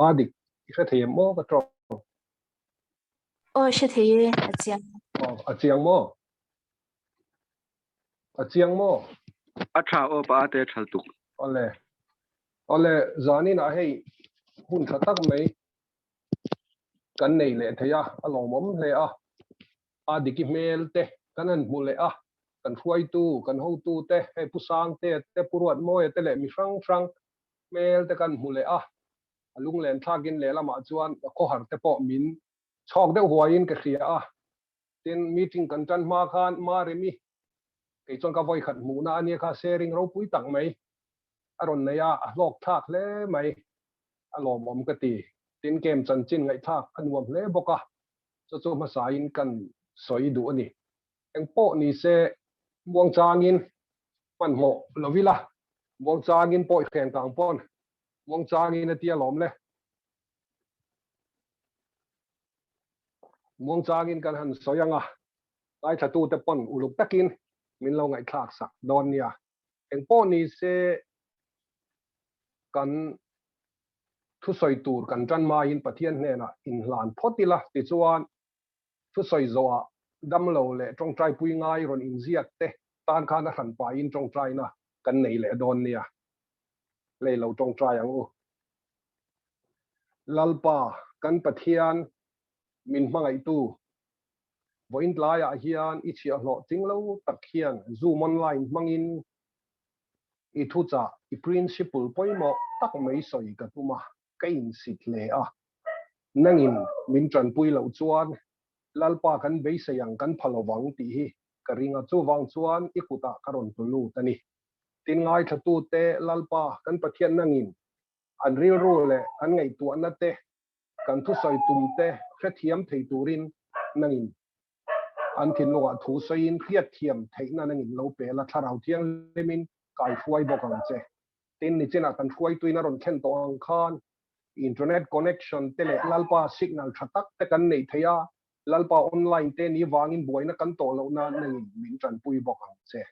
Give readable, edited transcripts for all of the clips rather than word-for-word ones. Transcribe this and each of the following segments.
adik sẽ thấy mô cái trò sẽ thấy chiang mô Acha opa ate chaltuk. ole zani na hei hun khatak mai kan nei le theya alomom le adik mail te kanan mule kan huai tu kan ho tu te hei pusang te puruat moi te le mi frang mail te kan mule alung len thakin le lama chuan ko har te po min chok de huain ka khia tin meeting kan tan ma khan ma remi ke chon ka voi khat mu na ania kha sharing ro pui tang mai aron na ya lok thak le mai alom om ka ti tin kem chan chin ngai thak an wam le boka chu ma sa in kan soi du ani eng po ni se buang changin pan mo lovila buang changin poi khen kang pon buang changin atia lom le buang changin kan han soyanga ai thatu te pon uluk takin min lo ngai thak sak don nia eng po ni se kan thu soi tur kan tran ma in pathian hne na in hlan photila ti chuan thu soi zoa dam lo le tong trai pui ngai ron in ziak te tan khan a hran pa in tong trai na kan nei le don nia le lo tong trai ang u lalpa kan pathian min mangai tu voin tlaya hian i chia hlo tinglo tak hian zoom online mangin i thu cha i principle poimo tak mai soi ka tuma kain sit le nangin min tran pui lo chuan lalpa kan be sayang kan phalowang ti hi karinga chu wang chuan ikuta karon tulu tani tin ngai thatu te lalpa kan pathian nangin an ril ru le an ngai tu na te kan thu soi tum te khathiam thei turin nangin an thin lo thu soin khiat thiam theina nangin lo pe la tharau thiang lemin kai fuai bokang che tin ni chena kan fuai tuina ron khen to ang khan internet connection tele lalpa signal thatak te kan nei theya lalpa online te ni wangin boina kan to lo na nangin min tran pui bokang che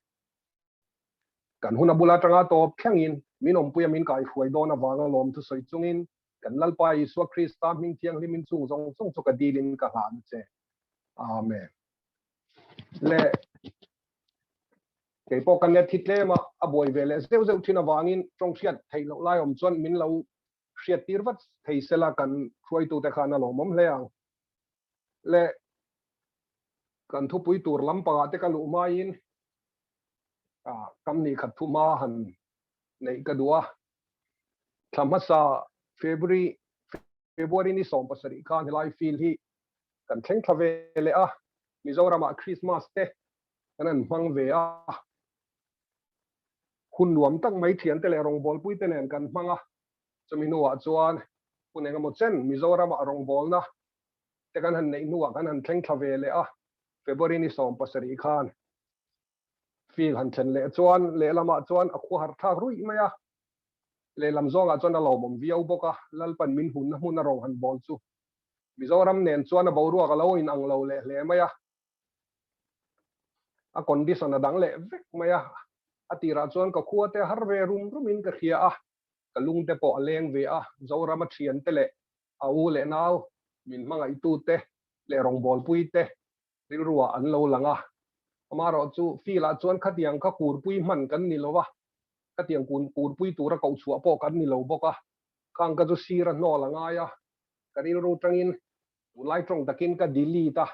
kan huna bula tanga to phangin minom puya min kai fuai dona wanga lom thu soi chungin kan lalpa i so krista ming thiang limin chung zong chu ka dilin ka han che amen le ke po kan le thitle ma aboi vele zeu thina wangin tong thiat thei lo lai om chon min lo hriat tir wat thei sela kan khuai tu te khana lo mom hleang le kan thu pui tur lam pa te ka lu ma in kam ni khat thu ma han nei ka dua thamasa february ni som pasari kan lai feel hi kan thleng thave le mizoram christmas te kanan mang ve hun nuam tak mai thian te le rong bol pui te nen kan manga chumi nuwa chuan punenga mo chen mizoram rong bol na te kan han nei nuwa kan han thleng thave le february ni som pasari khan feel han chen le chuan le lama chuan akhu har thak rui maya le lam zonga chuan alo mom viau boka lalpan min hun na mun a rong han bol chu mizoram nen chuan a boru ka lo in ang lo le maya a condition adang le vek maya atira chuan ka khuate har ve rum in ka khia ka lung te po aleng ve zoram a thian te le a u le naw min mangai tu te le rong bol pui te ri ruwa an lo langa amaro chu fila chuan khatiang kha kur pui man kan ni lowa khatiang kur pui tura kau chua po kan ni lo boka kang ka chu sira no langa ya karin ro tangin ulai trong takin ka dili ta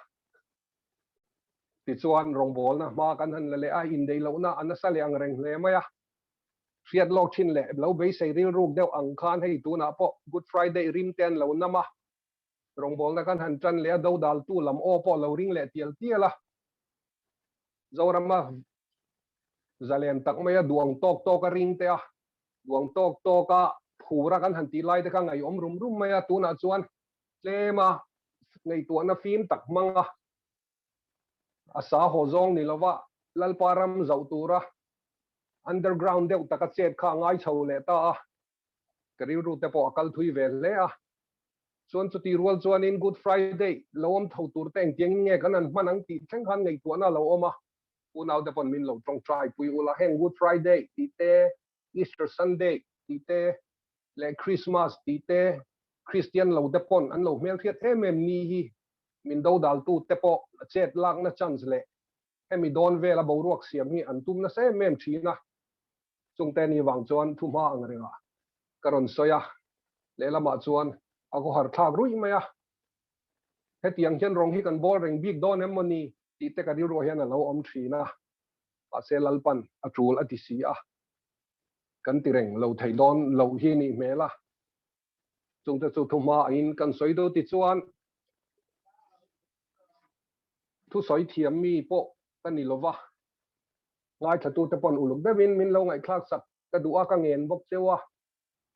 ti chuan rong bol na ma kan han le in dei lo na an sa le ang reng le maya fiat lok thin le lo be sei ril ruk deu ang khan hei tu na po good friday rim ten lo na ma rong bol na kan han tran le do dal tu lam o po lo ring le tiela zorama zalen tak maya duang tok ka ring te duang tok ka phura kan han ti lai te ka ngai om rum maya tu na chuan tlema ngai tu na fim tak manga asa ho zong ni lawa lalparam zautura underground deuh taka chet kha ngai chho le ta kariu ru te po akal thui ve le chuan chu ti rual chuan in good friday lom thau tur teng tiang nge kan an manang ti theng khan ngai tu na lo oma unaw te pon min lo tong trai pui ula heng good friday ti te easter sunday ti te le Christmas ti te Christian lo te pon an lo mel thiat ni hi min do dal tu te po chet lak na chance le hemi don vela bo ruak siam hi an tum na se thina chung te ni wang chuan thuma ang renga karon soya le lama chuan ako har thak rui maya hetiang hian rong hi kan bol reng big don emoni ti te ka ri ro hian lo om thina a se lalpan atul atisi a kan tireng lo thei don lo hi ni mela chung te chu thuma in kan soi do ti chuan thu soi thiam mi po kan ni lova ngai thatu te pon uluk bevin min lo ngai thlak sak ka du'a ka ngen bok chewa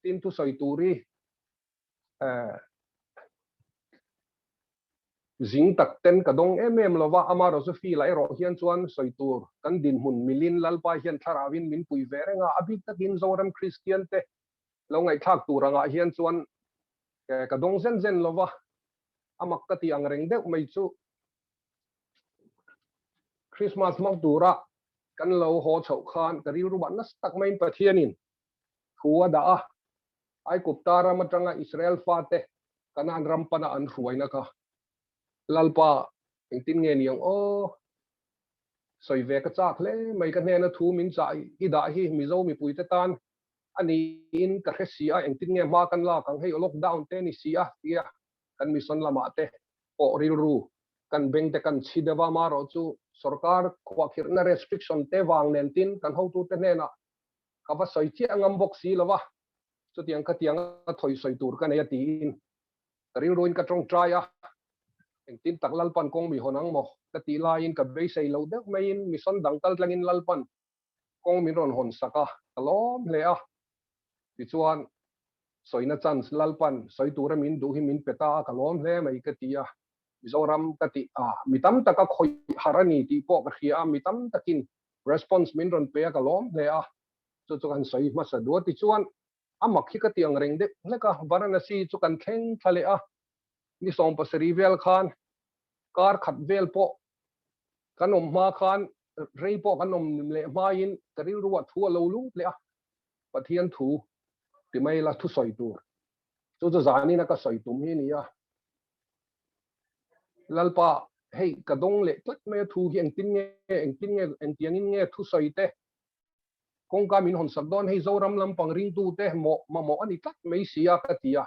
tin thu soi turi zing tak ten ka dong lova amaro so fi lai ro hian chuan soi tur kan din hun milin lalpa hian tharawin min pui verenga abi takin zoram Christian te lo ngai thak turanga hian chuan ka dong zen lova amak ka ti angreng deuh mai chu Christmas mak tura kan lo ho chau khan ka ri ruban nas tak main pathianin khuwa da a ai kuptara matanga Israel fa te kanan rampana an ruaina ka lalpa tin nge niang o soi ve ka chak le mai ka hne na thu min cha i da hi mi zo mi pui te tan ani in ka hresia eng tin nge ma kan la kang hei lockdown te ni sia tia kan mi son lama te o ril ru kan beng te kan chidewa ma ro chu sarkar khwakhir na restriction te wang nen tin kan ho tu te hne na ka ba soi chi angam bok si lawa chu tiang ka tiang thoi soi tur ka ne ti in ril ruin ka trong try a eng tin tak lalpan kong mi honang mo ka ti la in ka be sei lo deuh mai in mi son dang tal tlangin lalpan kong mi ron hon saka kalom le a ti chuan soina chance lalpan soi tura min du hi min peta kalom hle mai ka ti a mizoram ka ti a mitam taka khoi harani ti po ka khia mitam takin response min ron pe kalom hle a chu chu kan soi ma sa do ti chuan amak hi ka ti ang reng de leka varanasi chu kan thleng thale a ni som pasari vel khan kar khat vel po kanom ma khan rei po kanom le ma in tari ruwa thu lo lu le a pathian thu ti mai la thu soi tur chu chu zani na ka soi tum hi ni a lalpa hei ka dong le tlak me thu hi eng tin nge eng tiang in nge thu soi te kong ka min hon sak don hei zoram lam pang ring tu te mo ani tlak mai sia ka tia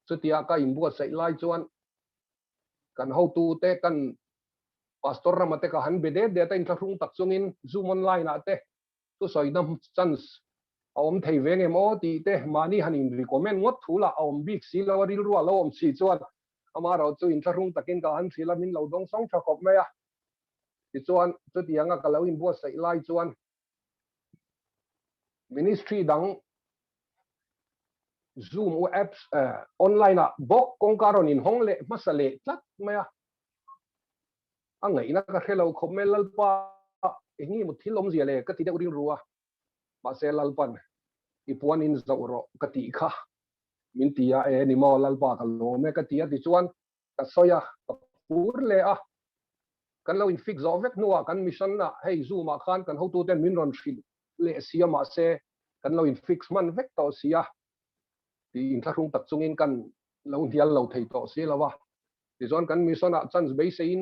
chu tia ka imbu sai lai chuan kan ho tu te kan pastor ramate ka han bede de ta in thlung tak chungin zoom online ate tu soi nam chance awm thei venge mo ti te mani hanin recommend ngot thula awm big si lawaril ruwa lo om si chuan amaro chu in thlung takin ka han thila min lo dong song thakop maya ti chuan chu tianga ka lo in bo sai lai chuan ministry dang Zoom apps online a bok kong karon in hong le masale tlak maya angai na ka hello khomel lalpa engi muthilom zia le ka ti deuh ring ruwa ba se lalpan ipuan in zawro ka ti kha min tia e ni mo lalpa ka lo me ka tia ti chuan ka soya ka pur le a kan lo in fix zo vek nuwa kan mission na hei Zoom a khan kan ho tu ten min ron thil le sia ma se kan lo in fix man vek to sia ti in thlung tak chungin kan lo hial lo thei to si lawa ti zon kan mission a chance be sein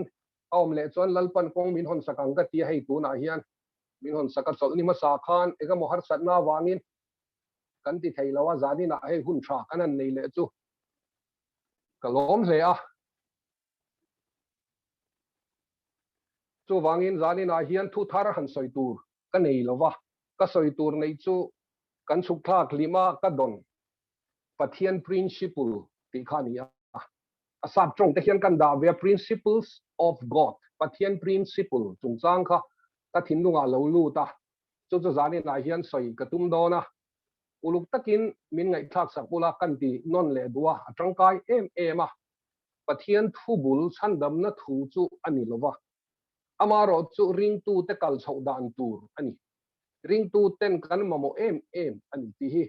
awm le chuan lalpan kong min hon sakang ka tia hei tu na hian min hon sakat sol ni ma sa khan ega mo har sat na wangin kan ti thei lawa zani na hei hun tha kanan nei le chu kalom hle a chu wangin zani na hian thu thar han soi tur ka nei lawa ka soi tur nei chu kan suk thak lima ka don Pathian principle ti khani a asap trong te hian kan da ve principles of God Pathian principle chung chang kha ka thin lunga lo lu ta chu chu zani na hian soi ka tum do na uluk takin min ngai thak sak pula kan ti non le duwa atangkai em a Pathian thu bul chandam na thu chu ani lova amaro chu ring tu te kal chho dan tur ani ring tu ten kan mamo em ani ti hi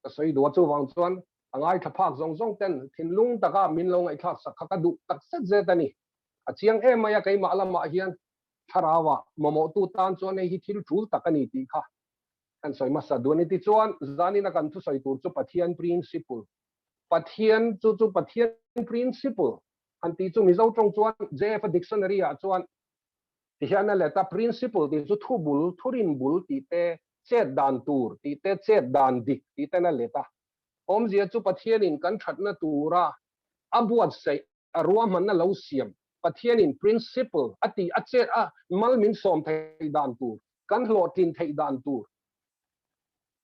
ka soi do chu wang chuan angai thaphak zong ten thin lung taka min lo ngai thak sak kha du tak set je tani achiang em maya kai ma lama hian tharawa mamo tu tan chuan hi thil thul takani ti kha kan soi masa duani ti chuan zani na kan thu soi tur chu Pathian principle Pathian chu Pathian principle an ti chu mizo tong chuan JF dictionary a chuan ti hian la ta principle ti chu thubul thurin bul ti te chet dan tur ti te chet dan dik ti te na leta om zia chu Pathian in kan that na tura abuat sei arwa man na lo siam Pathian in principle ati achet a mal min som thei dan tur kan hlo tin thei dan tur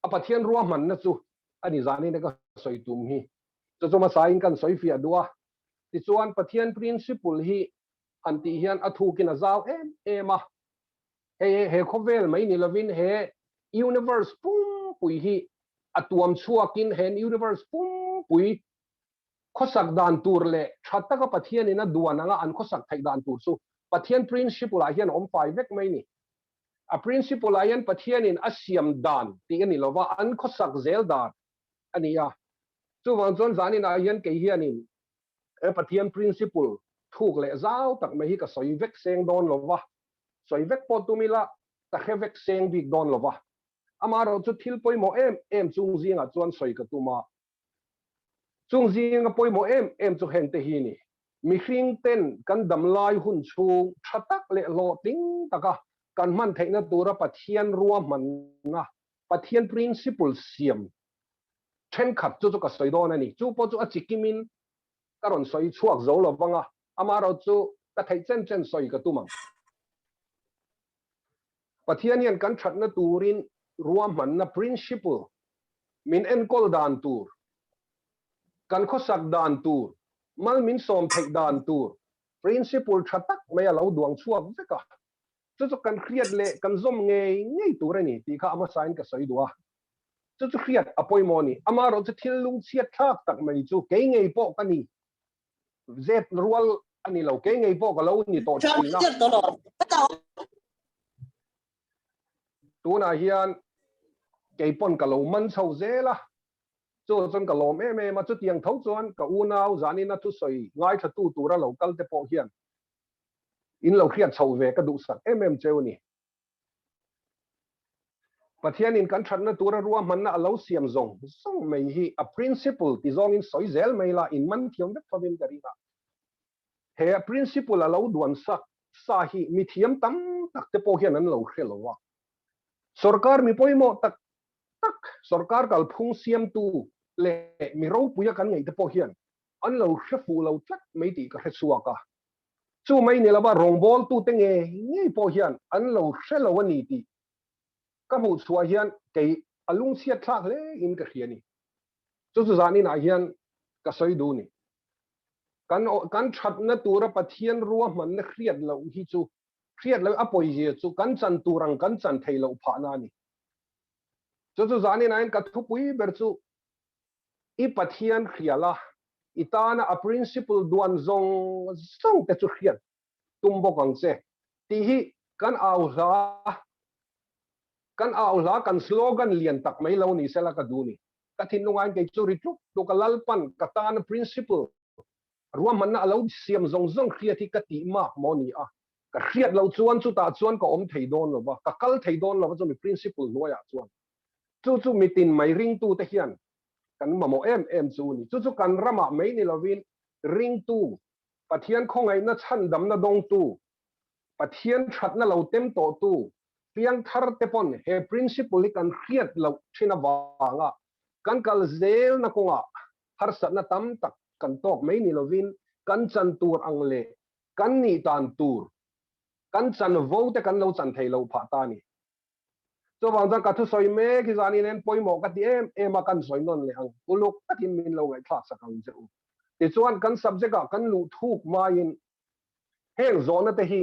a Pathian ruwa man na chu ani zani na ka soi tum hi chu ma sain kan soi fia dua ti chuan Pathian principle hi anti hian athu kin a zau ema he khovel mai ni lovin he universe pum pui hi atuam chuakin hen universe pum pui khosak dan tur le thatta ka Pathian ina duananga an khosak thai dan tur su Pathian principle a hian om fai vek mai ni a principle a hian Pathian in asiam dan ti ani lova an khosak zel dan ani ya chu wang chon zanin a hian ke hian in Pathian principle thuk le zau tak mai hi ka soi vek seng don lova soi vek potumila ta khevek seng big don lova amaro chu thil poi mo em chung zinga chuan soi ka tuma chung zinga poi mo em chu hen te hi ni mi hring ten kan dam lai hun chung thatak le lo ting taka kan man theina tura Pathian ruwa man nga Pathian principle siam then khat chu ka soi don ani chu po chu a chikimin karon soi chuak zo lo wanga amaro chu ka thai chen soi ka tumang Pathian hian kan that na turin ruwa man na principle min en kol dan tur kan khosak dan tur mal min som thei dan tur principle thatak mai alo duang chuak veka chu kan khriat le kan zom ngei tur ani ti kha ama sign ka soi dua chu khriat apoi moni amaro chu thil lung chiat thak tak mai chu ke ngei po kani zet rual ani lo ke ngei po ka lo ni to china tuna hian ke pon ka lo man chho zela chu chon ka lo me ma chu tiang thau chuan ka unau zani na tu soi ngai tha tu tura local te po hian in lo khiat chho ve ka du sak cheu ni Pathian in kan that na tura ruwa man na alo siam zong mai hi a principle ti zong in soi zel mai la in man thiam vek phavin karina he a principle alo duan sak sa hi mi thiam tam tak te po hian an lo khrelowa sarkar mi poimo tak sarkar kal phung siam tu le mi ro puya kan ngai te po hian an lo khrefu lo tlak mai ti ka hresuaka chu mai ne laba rongbol tu te nge po hian an lo khrelo ani ti ka mu chua hian ke alung sia thak le in ka khiani chu zani na hian ka soi du ni kan that na tura Pathian ruwa man na khriat lo hi chu khriat lo apoi je chu kan chan turang kan chan thei lo pha na ni chu zani na in ka thu pui ber chu I Pathian khiala itana a principle duan zong te chu khiat tumbo kang che ti hi kan aula kan slogan lian tak mai lo ni sela ka du ni ka thin lungan ke chu ri tu ka lalpan ka tan principle ruwa man na alo siam zong khiati ka ti ma mo ni a ka khiat lo chuan chu ta chuan ka om thei don lo ba ka kal thei don lo chu mi principle noya chuan chu mitin mai ring tu te hian kan mamo chu ni chu kan rama mai ni lovin ring tu Pathian khongai na chan dam na dong tu Pathian that na lo tem to tu piang thar te pon he principle kan khiat lo thina wanga kan kal zel na konga har sat na tam tak kan tok mai ni lovin kan chan tur angle kan ni tan tur kan chan vo te kan lo chan thei lo pha ta ni so wang ka thu soi me ki zani nen poimo ka ti em kan soi non le ang uluk takin min lo ngai thak sakang je ti chuan kan subject a kan lu thuk ma in heng zona te hi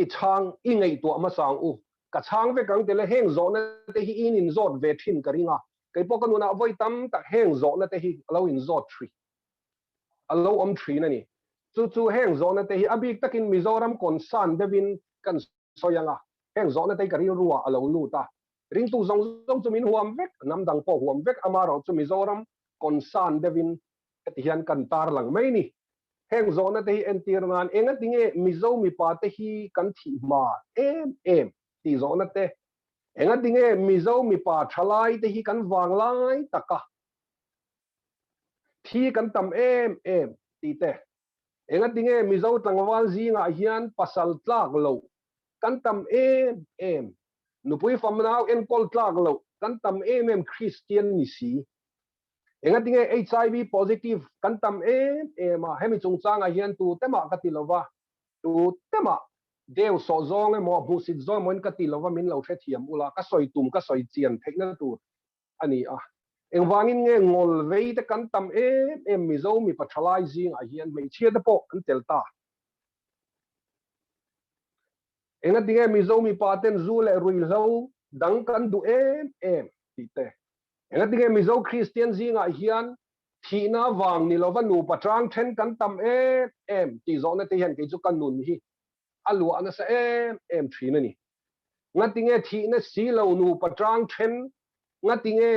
I chang I ngai to ma sang u ka chang ve kang te le heng zona te hi in zot ve thin karinga kai po kan una voi tam tak heng zona te hi alo in zot 3 alo om 3 na ni chu heng zona te hi abik takin Mizoram kon san devin kan soyanga heng zona te kari ruwa alo lu ta ring tu zong chu min huam vek nam dang po huam vek amaro chu Mizoram kon san devin etihan kan tar lang mai ni heng zona te hi entir nan enga tinge mizo mi pa te hi kan thi ma em ti zona te enga dinge mizo mi pa thalai te hi kan wang lai taka thi kan tam em ti te enga dinge mizo tlangwal zinga hian pasal tlak lo kan tam em nupui famnau en kol tlak lo kan tam em Christian ni si enga dinge HIV positive kan tam em hemi chung changa hian tu tema katilova tu tema deu so zong mo busit zong mon katilova min lo the thiam ula ka soi tum ka soi chian thekna tu ani a engwangin nge ngol vei te kan tam em mizo mi pathalai jing a hian mei chia te po an telta enga dinge mizo mi paten zu le rui lo dang kan du em ti te enga dinge mizo Christian jing a hian thina wang ni lo nu patrang then kan tam em ti zo na te hian ke chu kan nun hi alu ana sa em thina ni ngati nge thina si lo nu patrang then ngati nge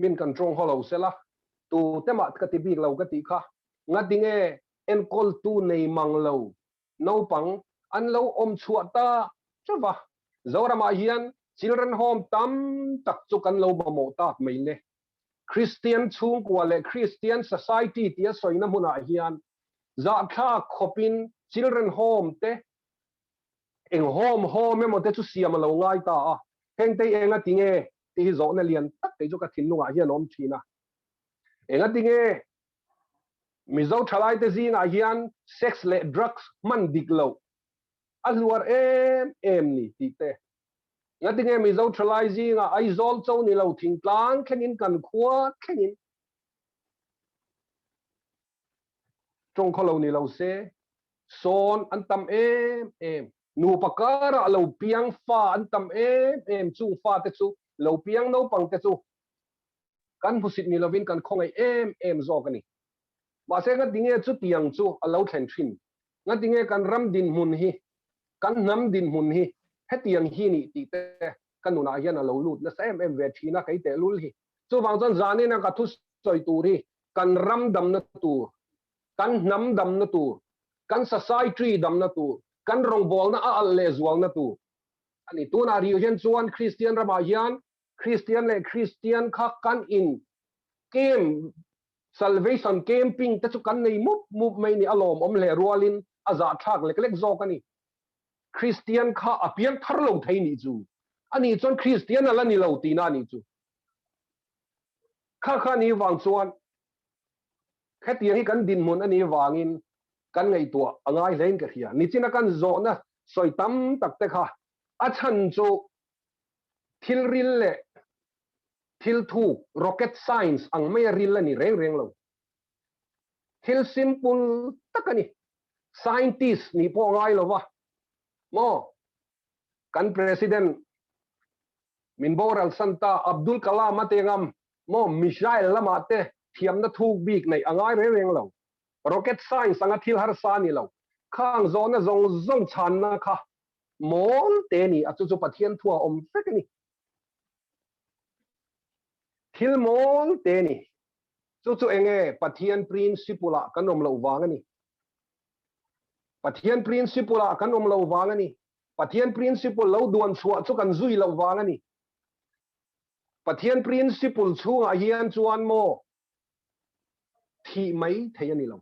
min kan trong holo sela tu tema ka ti big lo ka ti kha ngati nge en kol tu nei mang lo no pang an lo om chuata chawa zorama hian children home tam tak chu kan lo ba mo tak mai le Christian chung kwa le Christian society tia soina huna hian za kha khopin children home te eng home mo te chu siam lo ngai ta a heng te enga tinge ti zo na lian tak te chu ka thin lunga hian om thina enga tinge mizo thalai te zinga hian sex le drugs man dik lo aluar em ni ti te enga tinge mizo thalai zinga ai zol chau ni lo thing tlang khenin kan khua khenin trong kholo ni lo se son an tam em nu pakara lo piang fa an tam em chu fa te chu lo piang no pang te chu kan husit ni lovin kan khongai em zo kani ma se nga dinge chu tiang chu alo thlen thin nga dinge kan ram din mun hi kan nam din mun hi he tiang hi ni ti te kan nu na hian alo lut na sem em ve thina kai te lul hi chu wang chon zani na ka thu soi tu ri kan ram dam na tu kan nam dam na tu kan society dam na tu kan rong bol na al le zual na tu ani tu na ri hian chuan Christian rama hian Christian le Christian kha kan in game salvation camping ta chu kan nei mup mai ni alom om le rualin aza thak lek lek zo kani Christian kha apian thar lo thei ni chu ani chon Christian ala ni lo ti na ni chu kha ni wang chuan khati hi kan din mun ani wangin kan ngai to angai lein ka khia ni china kan zo na soi tam tak te kha a chan chu thil ril le thil thu rocket science ang mai ril la ni reng lo thil simple takani scientist ni po ngai lo wa mo kan president min boral santa Abdul Kalam atengam mo missile lama te thiam na thuk bik nei angai reng lo rocket science anga thil har sa ni lo khang zo na zong chan na kha mol te ni achu chu pathian thua om sekani thil mol te ni chu enge pathian principle kanom lo wangani pathian principle kanom lo wangani pathian principle lo duan chua chu kan zui lo wangani pathian principle chu a hian chuan mo thi mai thei ni lo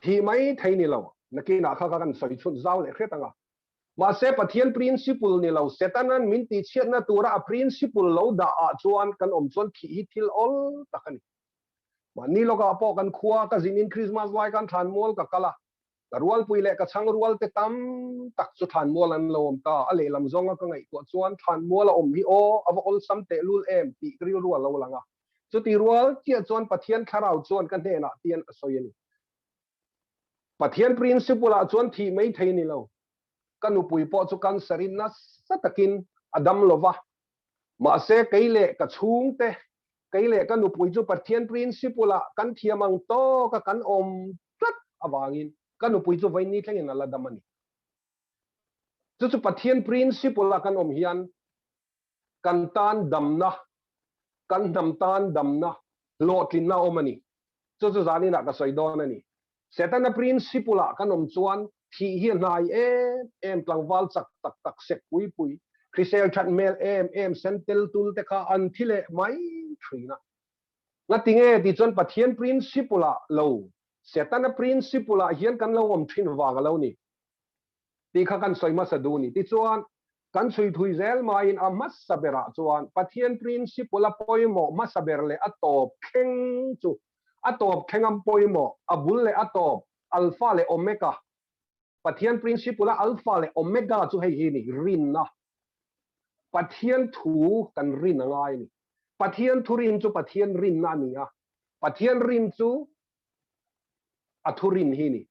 thi mai thei ni lo nakina kha kan soi chun zau le khretanga ma se pathian principle ni lo setanan min ti chiat na tura a principle lo da a chuan kan om chuan thi thil ol takani ma ni loka po kan khua ka zinin Christmas lai kan than mol ka kala ka rual puile ka chang rual te tam tak chu than mol an lom ta ale lam zonga ka ngai ko chuan than mol om hi o ava ol sam te lul em ti ri rual lo langa chu ti rual chia chuan pathian kharau chuan kan he na tian asoyani pathian principle a chuan thi mai thei ni lo kanu pui po chu kan sarin na satakin adam lova ma se keile ka chung te keile kanu pui chu pathian principle a kan thiamang to ka kan om tlat awangin kanu pui chu vaini thlengin ala damani chu pathian principle a kan om hian kan tan damna kan nam tan damna lotlin na omani chu zani na ka soidon ani setana principle a kan om chuan thi hiền nai em tlangwal chak tak tak sek pui Chrisel chat mail em sentel tul te kha an thile mai thrina nga tinge ti chon Pathian principle lo setana principle hian kan lo om thin wanga lo ni ti kha kan soima sadu ni ti chuan kan sui thui zel ma in amas sabera chuan Pathian principle poimo masaberle atop kheng chu atop khengam poimo abul le atop alpha le omega Pathian principle alpha le omega chu hei hi ni rin na Pathian thu kan rin angai ni Pathian thu rin chu Pathian rin na ni a Pathian rin chu athurin hi ni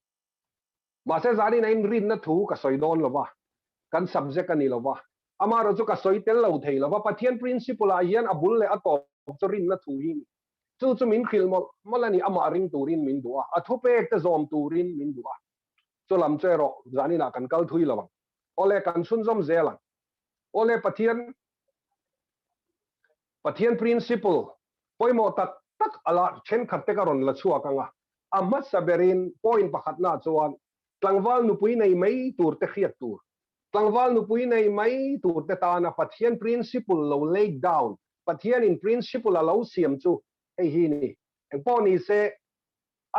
ma se zani na in rin na thu ka soidon lo wa kan subject ani lo wa amaro chu ka soitel lo thei lo wa Pathian principle a hian abul le atop chu rin na thu hi ni chu min khil molani ama ring turin min duwa athu pek te zom turin min duwa chu lam chero zani na kan kal thui lo wa ole kan sun zom zelang ole Pathian principle poimo tak ala chen khatte ka ron la chua kanga amma saberin point pakhat na chuan tlangwal nupui nei mai tur te khiat tur tlangwal nupui nei mai tur te ta na Pathian principle lo lay down Pathian in principle lo siam chu ei hi ni engponi se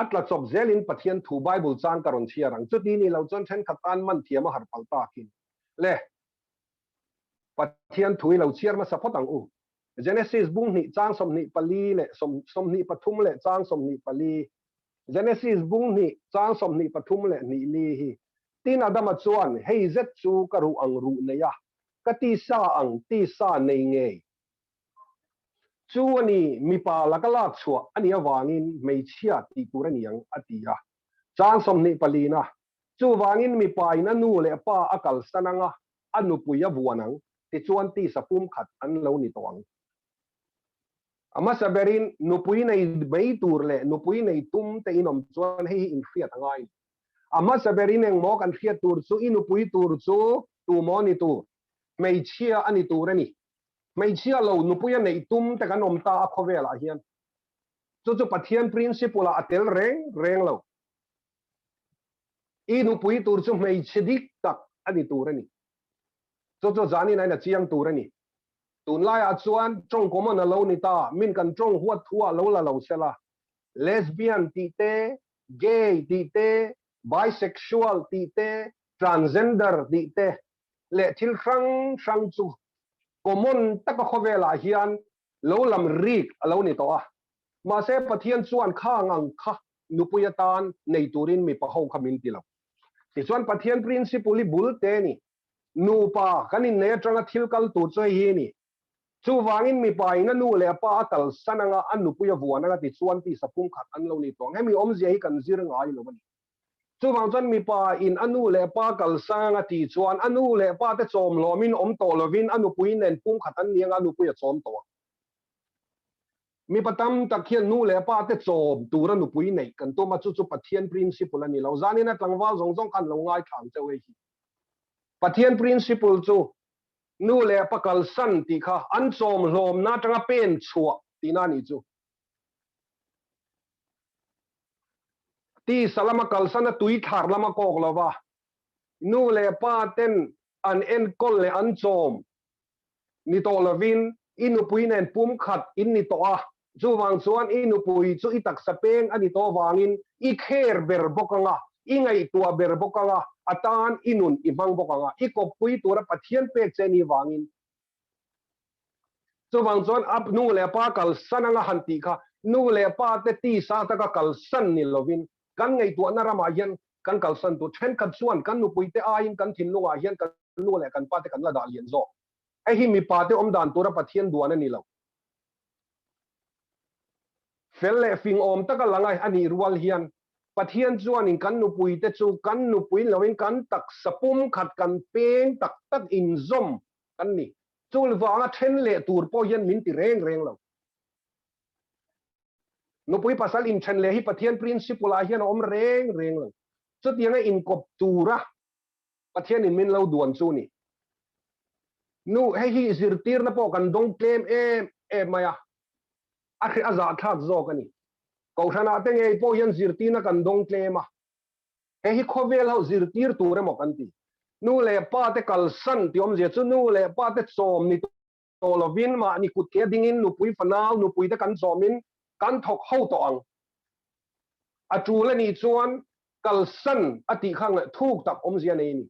atla chop zelin Pathian thu Bible chang karon chiarang chu ti ni lo chon chen khatan man thiama har palta kin le Pathian thui lo chiar ma sapotang u Genesis bung ni chang som ni pali le som ni pathum le chang som ni pali Genesis bung ni chang som ni pathum le ni li hi tin adama chuan hei zet chu karu ang ru ne ya ka ti sa nei nge chu ani mi pa lakala chua ani awangin mei chia ti turaniang atia chang som ni pali na chu wangin mi pa ina nu le pa akal sananga anu puya buanang ti chuan ti sapum khat an lo ni tawang ama saberin nupui nei bei tur le nupui nei tum te inom chuan hei in fiat angai ama saberin eng mo kan fiat tur chu inupui tur chu tu mo ni tu mei chia ani turani mei chia lo nupui nei tum te kan om ta a khowela hian chu Pathian principle atel reng lo inupui tur chu mei chidik tak ani turani chu zani nai na chiang turani tun lai a chuan trong ko man lo ni ta min kan trong huat thua lo la lo sela lesbian ti te gay ti te bisexual ti te transgender ti te le thil sang chu common tak khowela hian lo lam rik alo ni to a ma se Pathian chuan kha ngang kha nupuyatan nei turin mi pa ho khamin ti lo ti chuan Pathian principle bul te ni nu pa kanin ne tanga thil kal tu choi hi ni chu wangin mi pa ina nu le pa kal sananga anu puya buana ti chuan ti sapum khat an lo ni tong hemi om je hi kan zir ngai lo bani chu wang chan mi pa in anu le pa kal sanga ti chuan anu le pa te chom lomin om to lovin anu puin nen pum khat an niang anu puya chom to mi patam takhian nu le pa te chom tura nu pui nei kan to ma chu Pathian principle ani lo zani na tlangwal zong kan lo ngai thang che we hi Pathian principle chu nu le pakal san ti kha an chom hlom na tanga pen chua ti na ni chu ti salama kal san tui thar lama kok lova nu le pa ten an en kol le an chom ni to lovin inu puinen pum khat in ni to a chu wang chuan inu pui chu itak sapeng ani to wangin I kher ber bokanga ingai tua ber bokanga atan inun imang bokanga ikop pui tura Pathian pek cheni wangin chu wang chuan ap nu le pa kal sananga hanti kha nu le pa te ti sa ta ka kal san ni lovin kan ngai tua na rama hian kan kal san tu then khat chuan kan nu pui te a in kan thin lunga hian kan nu le kan pa te kan la da lian zo ai hi mi pa te om dan tura Pathian duan ani lo fel le fing om taka langai ani rual hian Pathian chuan in kan nu pui te chu kan nu pui lovin kan tak sapum khat kan peng tak in zom kan ni chul wanga then le tur po hian min ti reng lo nu pui pasal in then le hi Pathian principle a hian om reng lo chu tianga in kop tura Pathian in min lo duan chu ni nu hei hi zirtir na po kan dong claim maya akhi aza thak zo kani ko thana te ngei po hian zirtina kan dong claim a he hi khovel ho zir tir tur mo kan ti nu le pa te kal san ti om je chu nu le pa te som ni to lovin ma ni kut ke dingin nu pui fanal nu pui te kan zomin kan thok ho to ang a tu le ni chuan kal san ati khang le thuk tak om zia nei ni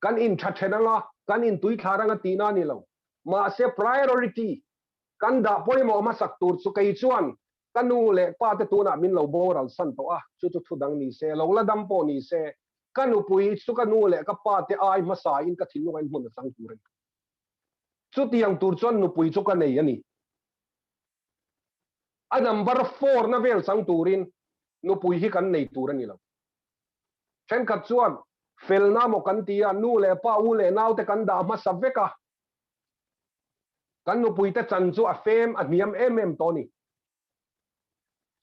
kan in that thedanga kan in tui thlaranga ti na ni lo ma se priority kan da poi mo ma sak tur chu kai chuan kanu le pa te tu na min lo boral san to a chu chu thu dang ni se lo la dam po ni se kanu pui chu kanu le ka pa te ai ma sa in ka thinu ai mun sang tur chu tiang tur chuan nu pui chu ka nei ani a number 4 na vel sang turin nu pui hi kan nei tur ani lo chen khat chuan fel na mo kan tia nu le pa u le nau te kan da ma sa veka kan nu pui te chan chu a fem a niam em to ni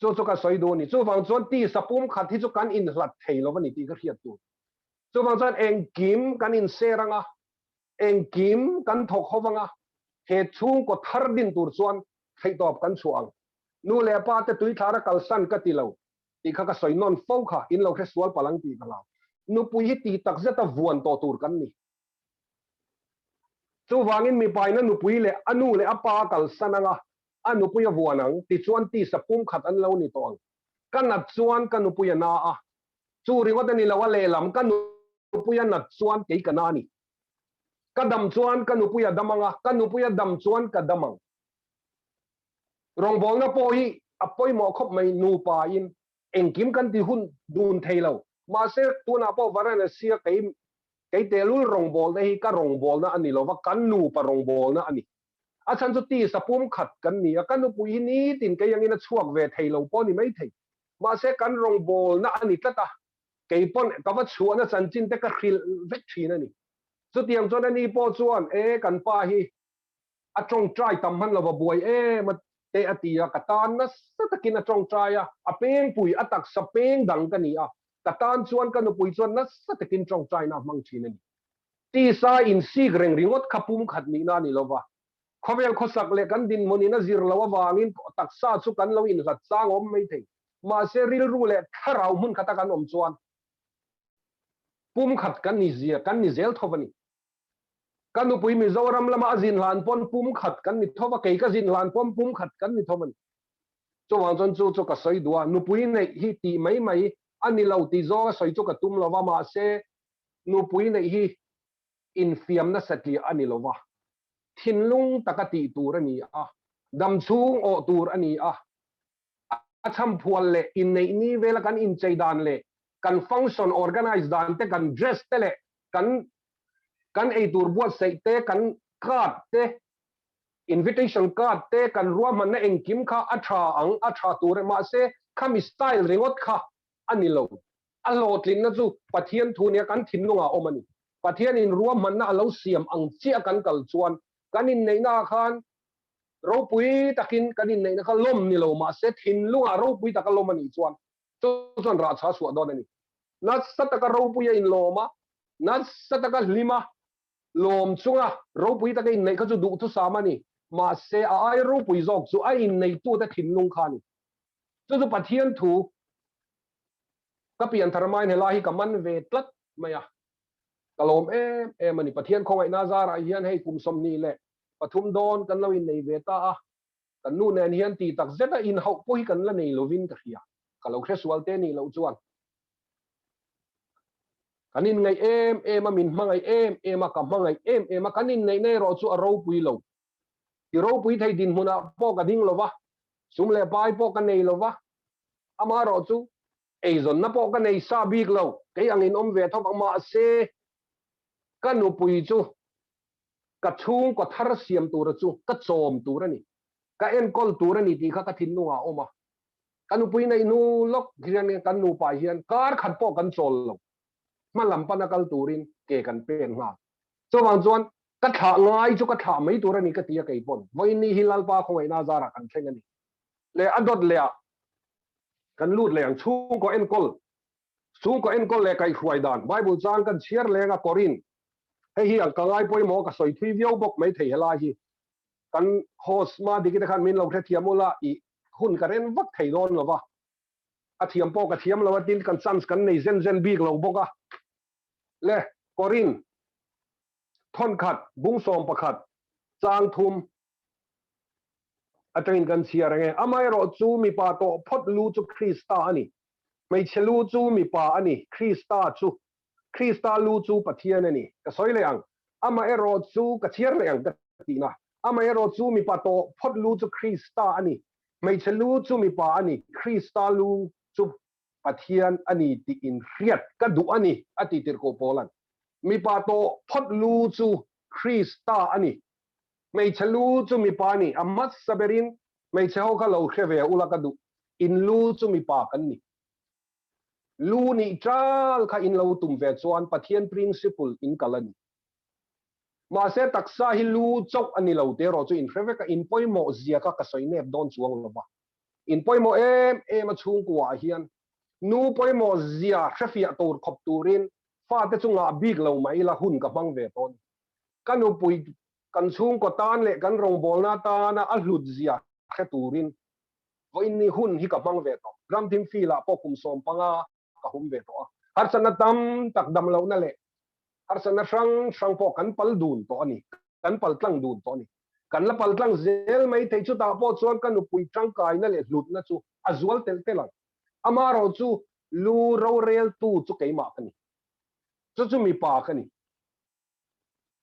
chu ka soi do ni chu wang chuan ti sapum khat hi chu kan in hlat thei lo ni ti ka khiat tu chu wang chuan eng kim kan in seranga eng kim kan thok howanga he chung ko thar din tur chuan thei top kan chuang nu le pa te tui thara kal san ka ti lo ti kha ka soi non fo kha in lo khe sual palang ti ka la nu pui hi ti tak zeta vuan to tur kan ni chu wangin mi pai na nu pui le anu le apa kal sananga anu pui vuanang ti chuan ti sapum khat an lo ni tong kan nat chuan kan nu pui na a chu ringot ani lo le lam kan nu pui nat chuan ke kana ni kadam chuan kan nu pui damanga kan nu pui dam chuan ka damang rong bol na po hi apoi mo khop mai nu pa in engkim kan ti hun dun theilo ma se tu na po varana sia cái telul rong bol đấy cái rong bol na ani lo wa kan nu pa rong bol na ani a chan chu ti sapum khat kan ni a kan nu pui ni tin cái yang ina chuak ve thei lo po ni mai thei ma se kan rong bol na ani tata cái pon ka wa chuan na chan chin te ka khil vek thi na ni chu tiang chon ani po chuan e kan pa hi a trong trai tam han lo wa buai e ma te atia ka tan na sa takin a trong trai a peng pui atak sa peng dang ka ni a katan chuan kan nu pui chuan na sa takin trong trai na mang thin ani ti sa in si reng ringot khapum khat ni na ni lova khovel khosak le kan din moni na zir lawa wangin tak sa chu kan lo in lat sang om mai thei ma se ril ru le tharau mun khata kan om chuan pum khat kan ni zia kan ni zel thobani kan nu pui mi zoram lama azin lan pon pum khat kan ni thoba ke ka zin lan pom pum khat kan ni thobani chu wang chon chu ka soi dua nu pui nei hi ti mai mai ani lo ti zo soi chu ka tum lova ma se nu pui nei hi in fiam na satli ani lova thinlung takati tur ani a dam chung o tur ani a acham phual le in nei ni vela kan in cheidan le kan function organize dan te kan dress te le kan ei tur buat sei te kan card te invitation card te kan ruam man na engkim kha atha tur ma se khami style ringot kha ani lo a lotlin na chu pathian thu ne kan thinlunga omani pathian in ruam man na alo siam ang chia kan kal chuan kan in nei na khan ro pui takin kan in nei na kha lom ni lo ma se thinlunga ro pui takal lom ani chuan ra cha su don ani na sataka ro pui in loma na sataka lima lom chunga ro pui takai nei kha chu du tu samani ma se ai ro pui jok chu ai in nei tu ta thinlung khani chu pathian thu ka pian tharmai ne lahi ka man ve tlat maya kalom mani pathian khongai na zara hian hei kum som ni le pathum don kan lo in nei ve ta a kan nu nen hian ti tak zeta in hau poi kan la nei lovin ka khia kalo khresual te ni lo chuan kanin ngai a min mangai a ka mangai a kanin nei nei ro chu a ro pui lo ti ro pui thai din huna po ka ding lova sum le pai po ka nei lova ama ro chu ei zon na po ka nei sa bik lo ke angin om ve thop ma se ka nu pui chu ka chung ko thar siam tur chu ka chom tur ani ka en kol tur ani ti kha ka thin nuwa oma ka nu pui nei nu lok hian kan nu pa hian kar khat po kan chol lo ma lam pa na kal turin ke kan pen nga so wang chuan ka tha ngai chu ka tha mai tur ani ka tia kai pon voi ni hilal pa khoi na zara kan thleng ani le adot le kan lut le ang chung ko en kol le kai khwai dan bible chang kan chiar le nga korin hei hi ang kangai poi mo ka soi thui viau bok mai thei hela hi kan host ma dikita khan min lo the thiamula I hun karen vak thei don lova thiam po ka thiam lo tin kan chance kan nei zen big lo boka le korin thon khat bung som pakhat chang thum atrin kan siar nge amai ro chu mi pa to phot lu chu Krista ani mai chelu chu mi pa ani Krista lu chu Pathian ani ka soi le ang ama ero chu ka chiar le ang ka tina ama ero chu mi pa to phot lu chu Krista ani mai chelu chu mi pa ani Krista lu chu Pathian ani ti in riat ka du ani ati tir ko polan mi pa to phot lu chu Krista ani mai chelu chu mi pa ni amat saberin mai chau ka lo kheve ula ka du in lu chu mi pa kan ni lu ni tral kha in lo tum ve chuan Pathian principle in kalani ma se taksa hi lu chok ani lo te ro chu in kheve ka in poimo zia ka soi nep don chuang lo ba in poimo em a chung kwa hian nu poimo zia khafia tor khop turin fa te chunga big lo mai la hun ka bang ve ton kanu pui kan chung ko tan le kan rong bol na ta na a hlut zia khe turin vo in ni hun hi ka bang ve to gram tim fi la po kum som panga ka hum ve to har sana tam tak dam lo na le har sana sang po kan pal dun to ani kan pal tlang dun to ani kan la pal tlang zel mai thei chu ta po chuan kan pui tang kai na le hlut na chu azual tel telang amaro chu lu ro rel tu chu keima kani chu mi pa kani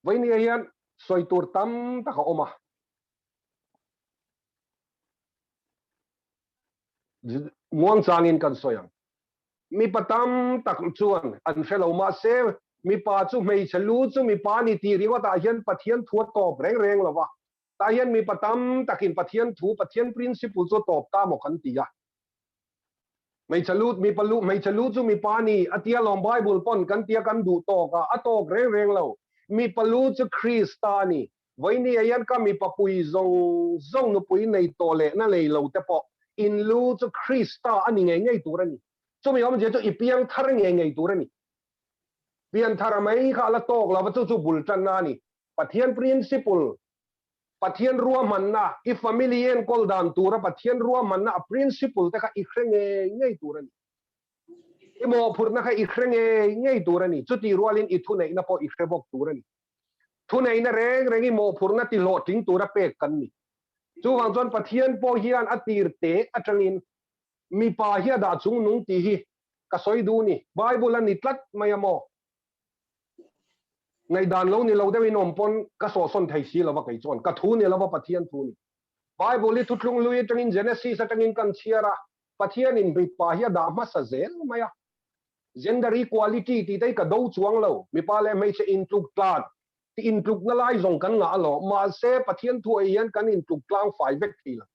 voi ni hian soi tur tam ta ka oma muang changin kan soyang mi patam tak chuan an fellow ma se mi pa chu mei chalu chu mi pa ni ti riwa ta hian Pathian thu top reng lawa ta hian mi patam takin Pathian principle chu top ta mo kan ti ya mei chalu chu mi pa ni atia lom Bible pon kan tia kan du to ka atok reng lo mi palu chu Kristani voini ayan ka mi papui zong no pui nei to le na lei lo te po in lu chu Krista ani ngai turani chu mi om je chu ipiang thar ngai turani pian thar mai kha la tok la chu bul tan na ni Pathian principle Pathian ruwa manna I family en kol dan tura Pathian ruwa manna a principle te kha ikhrenge ngai turani imo phurna kha ikhrenge ngai turani chu ti rualin ithu nei na po ikhrebok turani thu nei na reng I mo phurna ti lo ting tura pe kan ni chu wang chon Pathian po hian atir te atangin mi pa hi da chung nung ti hi ka soi du ni Bible ani tlat mayamo ngai dan lo ni lo de wi nom pon ka so son thai si lo wa kai chon ka thu ni lo wa Pathian thu ni Bible li thutlung lui tangin Genesis atangin kan chiara Pathian in mi pa hi da ma sa zel maya gender equality ti dai ka do chuang lo mi pa le mai che in tuk tlan ti in tuk na lai zong kan nga lo ma se Pathian thu ai yan kan in tuk tlang fai vek thi la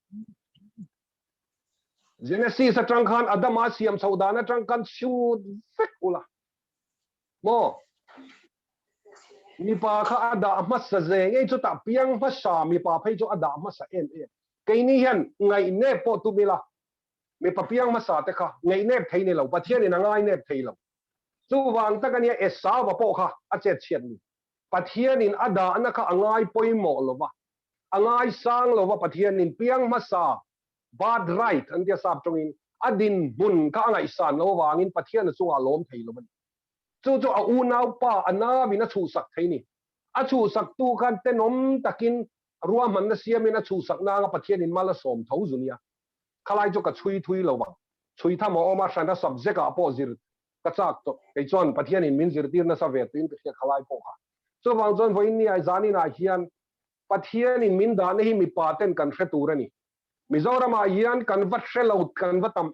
Genesis atang khan Adam asiam saudana atang kan shoot vek ula mo mi pa kha ada ma sa ze ngai chu ta piang ma sa mi pa phei chu ada ma sa em kai ni hian ngai ne po tu mila mi pa piang ma sa te kha ngai ne thei ni lo Pathian ni ngai ne thei lo chu wang ta kan ya esa wa po kha a che chian ni Pathian in ada na kha angai poimo lo wa angai sang lo wa Pathian in piang ma sa bad right an dia sap tongin adin bun ka angai san lo wangin Pathian chu a lom thei lo ban chu a u nau pa ana bina chu sak thei ni a chu sak tu kan te nom takin ruwa man na siam in a chu sak na nga Pathian in mala som thau zunia khalai chu ka thui lo wa thui tha mo ma san da subject a po zir ka chak to kai chon Pathian in min zir tir na sa ve tin ka khalai po kha so wang chon voin ni ai zani na hian Pathian in min da ne hi mi paten kan hre turani Mizoram a hian kan vat hrelout kan vatam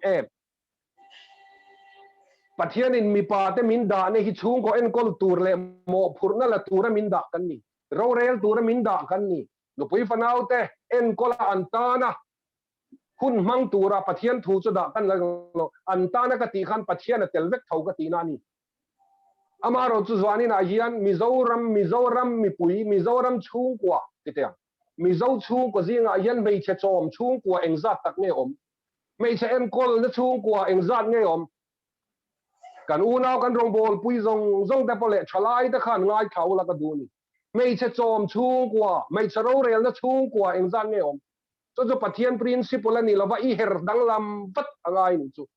Pathian in mi pa te min da ne hi chung ko en kol tur le mo phurna la tura min da kan ni ro rel tura min da kan ni no pui fanau te en kola antana hun mang tura Pathian thu chu da kan lo antana ka ti khan Pathian tel vek thau ka ti na ni amaro chu zwani na hian Mizoram mi pui Mizoram chung kwa titia Mizo chung ko zinga hian mei che chom chung kwa engzat tak nge om mei che en kol na chung kwa engzat nge om kan unau kan rong bol pui zong te pole thalai te khan ngai thau la ka du ni mei che chom chung kwa mei che ro rel na chung kwa engzat nge om chu Pathian principle ani lawa I her dang lam vat angai ni chu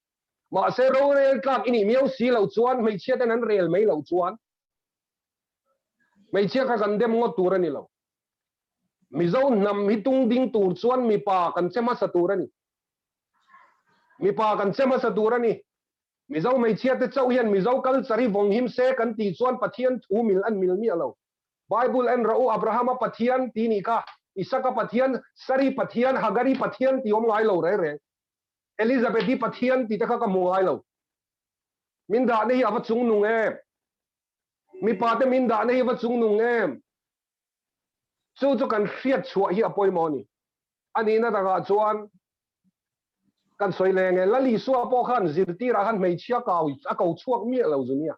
mà sẽ râu rel các ini miêu xí lâu chuan mấy chiếc tên hắn rel mấy lâu chuan mấy chiếc các gần đem ngót tu ra ni lâu mi dâu nằm mi tung đinh tu chuan mi pa cần xem mà sát tu ra ni mi pa cần xem mà sát tu ra ni mi dâu mấy chiếc tên châu hiền mi dâu kal sari vong him se cần tì chuan Pathian thu mil mi lâu Bible en rau Abraham Pathian ti ni ka Isaka Pathian Sari Pathian Hagari Pathian ti om ngai lo re Elizabeth di Pathian ti ta ka mo ngai lo min da nei awa chung nung em mi pa te min da nei awa chung nung em chu kan khiat chua hi apoi mo ni ani na daga chuan kan soi lenge la li suwa po khan zirti ra han mei chia kau a kau chuak mi lo zunia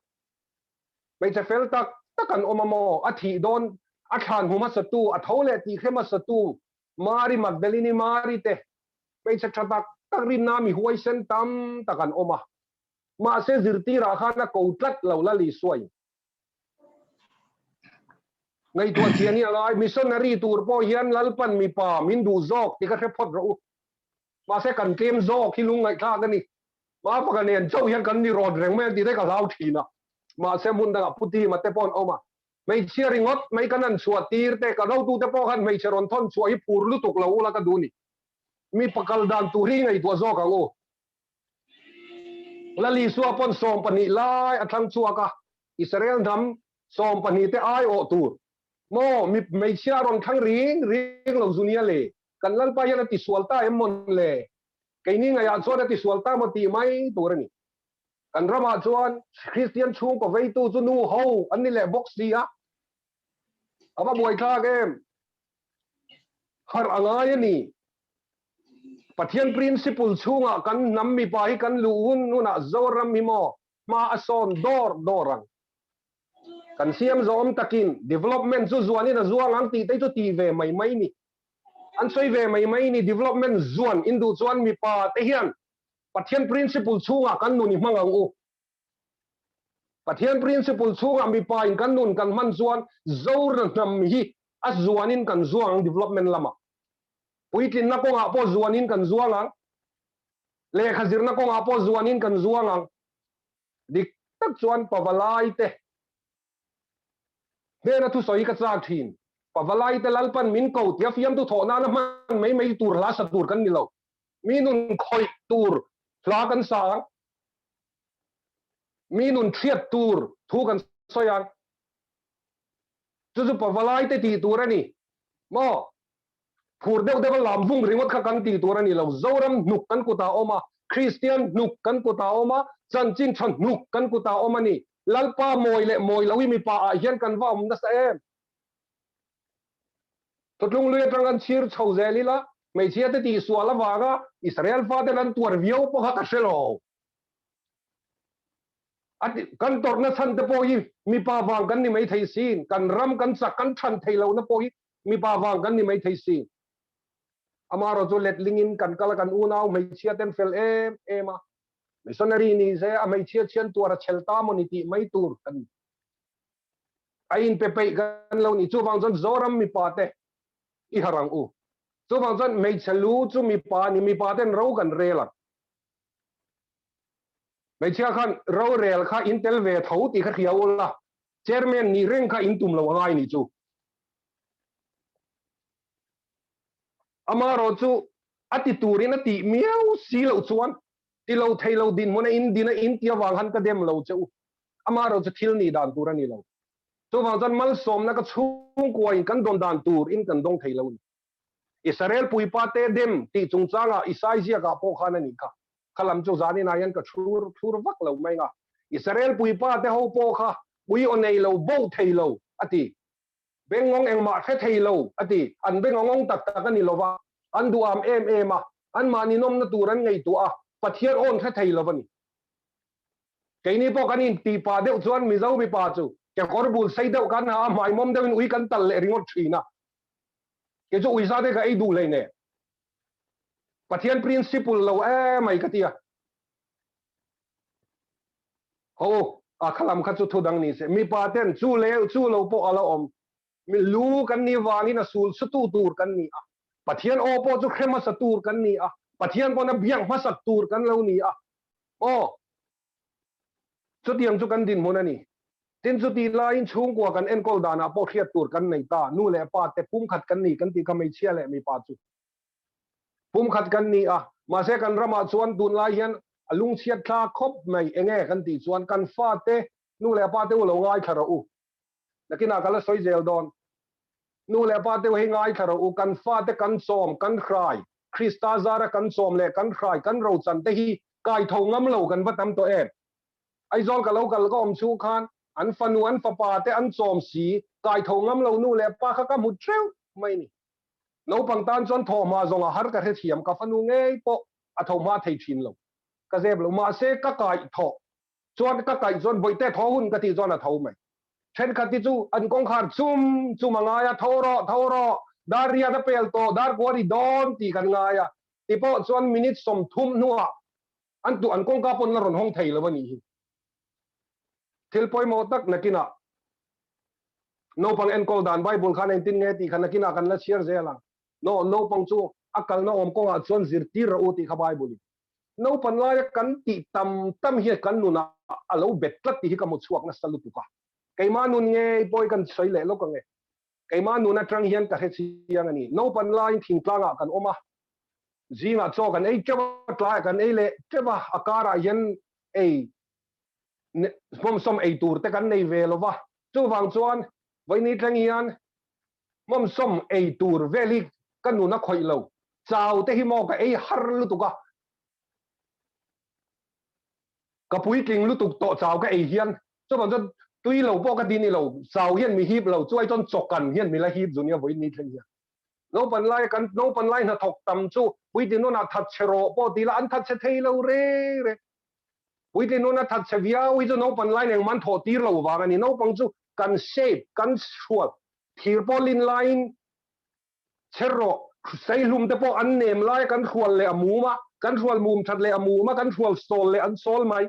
mei che fel tak takan omamo a thi don a khan huma satu a thole ti khema satu mari magdalini mari te mei che thatak takrin na mi huai sen tam takan oma ma se zirti ra khana ko tlat lo la li suai ngai tua chiani alai missionary tur po hian lalpan mi pa min du zok ti ka phot ro ma se kan kem zok ki lung ngai tha gani ma pa kan nen chau hian kan ni rod reng me ti de ka lau thina ma se mun da puti ma te pon oma mei chiari ngot mei kanan chua tir te ka ro tu te po han mei cheron thon chua hi pur lu tuk lo la ka du ni mi pakal dan tu ri ngai tua zok ang o la li suwa pon som pani lai athang chua ka Israel dam som pani te ai o tur mo mi mei chia ron thang ring lo zunia le kan lal pa yana ti sualta emon le kaini nga ya chona ti sualta mo ti mai turani kan rama chuan Christian chung ko vei tu chu nu ho ani le box dia aba boy tha game har angai ni Pathian principle chunga kan nammi pa hi kan luun nuna zoram mi mo ma ason dorang kan siam zom takin development zu zuani na zuang ang ti tai chu ti ve mai ni an soi ve mai ni development zuan indu chuan mi pa te hian Pathian principle chunga kan nu ni mangang u Pathian principle chunga mi pa in kan nun kan man zuan zor nam hi as zuanin kan zuang development lama puitlin na ko nga po zuanin kan zuang le khazir na ko nga po zuanin kan zuang dik tak chuan pawalai te na tu soi ka chak thin pawalai te lalpan min ko tia fiam tu thona na man mei tur la sa tur kan ni lo minun khoi tur la kan sa minun thiat tur thu kan soyan chu pawalai te ti turani mo phur deuh deuh lam vung ringot kha kan ti turani lo zoram nuk kan kuta oma Christian nuk kan kuta oma chanchin than nuk kan kuta oma ni lalpa moi lawi mi pa a hian kan va na sa em totlung lui atang chir chho zelila mei chia te ti suala waga Israel fa te lan tuar viau po ha ka selo at kan tor na san te po hi mi pa wang kan ni mai thei sin kan ram kan sak kan than thei lo na po hi mi pa wang kan ni mai thei sin amaro zo let lingin kan kala kan unau mei chia ten fel ema missionary ni se a mei chia chian tuara chelta moniti mai tur kan ain pe kan lo ni chu wang zon zoram mi pa te i harang u chu wang zon mei chelu chu mi pa ten ro kan rela mei chia khan ro rel kha intel ve thau ti kha khiau la chairman ni reng kha in tum lo ngai ni chu amaro chu ati turin ati miau si lo chuan ti lo thei lo din mona in dina in tia wang han ka dem lo chu amaro chu thil ni dan turani lo chu wang zan mal som na ka chung ko in kan don dan tur in kan dong thei lo Israel pui pa te dem ti chung changa Isaia ka po khana ni ka khalam chu zani na yan ka thur vak lo mai nga Israel pui pa te ho po kha pui onei lo bo thei lo ati bengong eng ma khe thei lo ati an bengong tak tak ani lova an du am ma an mani nom na turan ngai tu a Pathian on khe thei lo bani keini po kanin ti pa deuh chuan mi zo mi pa chu ke korbul sei deuh kan ha mai mom deuhin ui kan tal le ringot thina ke chu ui sa de ka ei du le ne Pathian principle lo mai ka tia ho a khalam kha chu thudang ni se mi pa ten chu lo po ala om mi lu kan ni wani na sul sutu tur kan ni a Pathian o po chu khema sa tur kan ni a Pathian po na biang ma sa tur kan lo ni a ô chút tiếng chút căn tin muốn anh tin chút đi lại chung qua căn en câu đàn à bỏ khiết tour căn này ta nu lệ pa te pum khát căn này căn ti cầm mấy chia lệ mi pa chu pum khát căn này à mà sẽ căn rama chuan tun lai hian lung chiat tha khop mai enge căn ti chuan căn pha te nu lệ pa te lo ngai khara u nakina kala soi zel don nu lệ pa te hi ngai khara u căn pha te căn som căn khai Krista zara căn som lệ căn khai căn rau chan te hi kai thau ngam lo kan vatam to em ai zol ka lo kal ko om chu khan an fanu an fa pa te an som si kai thau ngam lo nu le pa kha ka mu treu mai ni no pang tan chon tho ma zonga har ka the thiam ka fanu nge po a tho ma thei thin lo ka zeb lo ma se ka kai tho chon ka kai zon boi te tho hun ka ti zon a tho mai then ka ti chu an kong khar chum anga ya thoro daria da pel to dar ko ri don ti kan nga ya ti po chon minute som thum nuwa an tu an kong ka pon la ron hong thei lo ba ni thil poi mo tak nakina no pang en kol dan bible khan en tin nge ti khan nakina kan la share zela no pang chu akal na om ko a chon zir ti ra u ti kha bible no pan la kan ti tam hi kan nu na alo bet tlat ti ka mo chuak na salu tu ka kai ma nun nge poi kan soi le lo ka nge kai ma nu na trang hian ka he chiang ani no pan la in thing tlanga kan oma zinga cho kan ei chewa tla kan ei le chewa akara hian ei mom som ei tur te kan nei ve lo wa chu wang chuan voi ni tlang hian mom som ei tur veli kan nu na khoi lo chau te hi mo ka ei har lu tu ka pui king lu tu to chau ka ei hian chu wang chuan tui lo po ka din ni lo chau hian mi hip lo chuai chon chok kan hian mi la hip zunia voi ni tlang hian no pan lai na thok tam chu pui tin no na that chero po ti la an that che thei lo re pui tin no na that che via wi chu no pan lai neng man tho tir lo wa ani no pang chu kan shape kan shuat thir po lin line chero sei lum te po an nem lai kan khwal le amu ma kan khwal mum that le amu ma kan khwal sol le an sol mai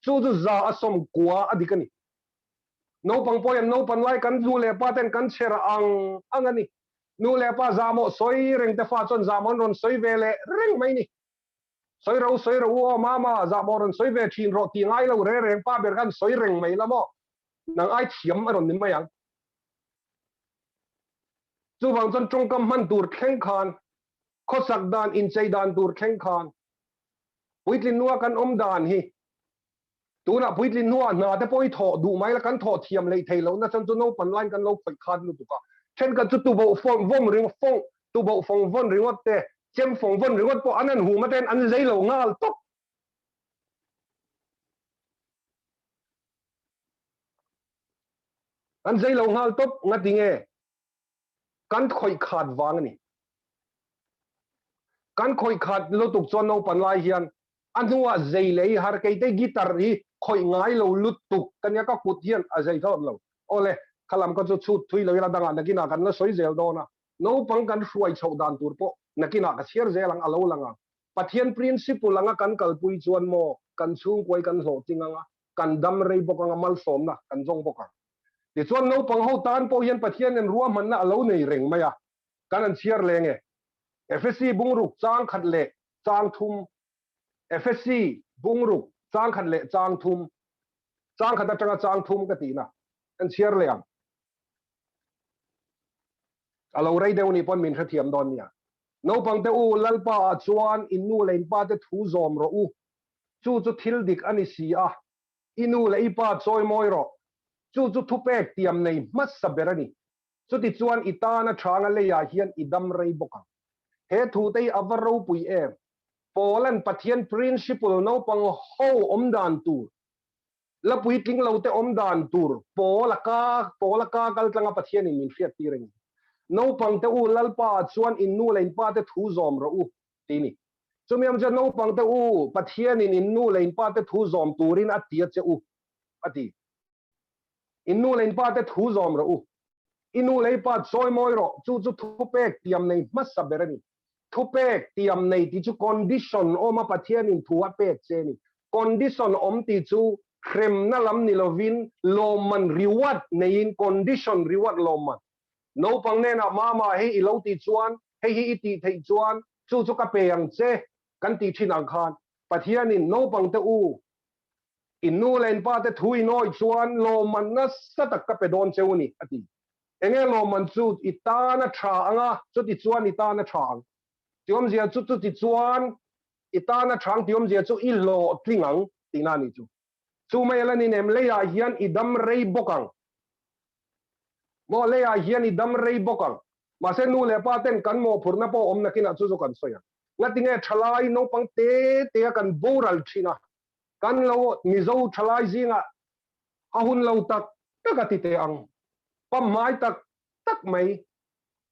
chu za asom kwa adikani no pang po yan no pan lai kan du le pa ten kan chera angani nu le pa za mo soi reng te fa chon za mon ron soi ve le reng mai ni soi ro o mama za mo ron soi ve thin ro ti ngai lo re reng pa ber kan soi reng mai la mo nang ai thiam ron ni mai ang chu wang chon trong kam man tur khleng khan kho sak dan in chei dan tur khleng khan puitlin nuwa kan om dan hi tuna puitlin nuwa na te poi tho du mai la kan tho thiam le thei lo na chon chu no pan line kan lo phai khan lu tu ka chen kan chu tu bo phong vom ring phong tu bo phong von ring wat te chem phong von ring wat po anan hu ma ten an zai lo ngal tok an zai lo ngal tok ngati nge kan khoi khat wang ni kan khoi khat lo tuk chon no pan lai hian anua zai le har kai te guitar hi khoi ngai lo lut tuk kan ya ka kut hian a zai thot lo ole khalam ka chu chut thui lo la danga nakina kan la soi zel do na no pang kan hruai chho dan tur po nakina ka chiar zelang alo langa pathian principle langa kan kalpui chuan mo kan chung koi kan ho tinganga kan dam rei bokanga mal som na kan jong boka ti chuan no pang ho tan po hian pathian en ruam man na alo nei reng maya kan an chiar lenge FSC bungruk chang khat le chang thum FSC bungruk chang khat le chang thum chang khat atanga chang thum ka ti na an chiar le am alo rei deu ni pon min tha thiam don nia no pang te u lalpa chuan inu lein pa te thu zom ro u chu thil dik ani si a inu le pa choi moi ro chu thu pek tiam nei mas saberani chu ti chuan itana thanga le ya hian idam rei boka he thu tei avaro pui e polan pathian principle no pang ho om dan tu la pui ting lo te om dan tur pola ka kal tlanga pathian in min fiat ti reng no pang te u lalpa chuan in nu lein pa te thu zom ro u ti ni chumiam ja no pang te u pathian in nu lein pa te thu zom turin atia che u ati in nu lein pa te thu zom ro u inu lei pa choi moi ro chu thu pek tiam nei mas saberani thu pek tiam nei ti chu condition oma pathian in thu a pek che ni condition om ti chu krem na lam ni lovin loman reward nei in condition reward loman no pang ne na mama he I lo ti chuan he hi ti thei chuan chu ka pe yang che kan ti thin ang khan Pathian in no pang te u in nu len pa te thui noi chuan lo man na satak ka pedon cheuni ati enge lo man chu itana tha anga chu ti chuan itana thang tiom zia chu chu ti chuan itana thang tiom zia chu i lo tlingang tina ni chu mai la ni nem le ya hian idam rei bokang mo le ya hian idam rei bokang ma se nu le pa ten kan mo phurna po om na kina chu chu kan soya ngatinge thalai no pang te kan boral thina kan lo mizo thalai zinga ahun lo tak takati te ang pam mai tak mai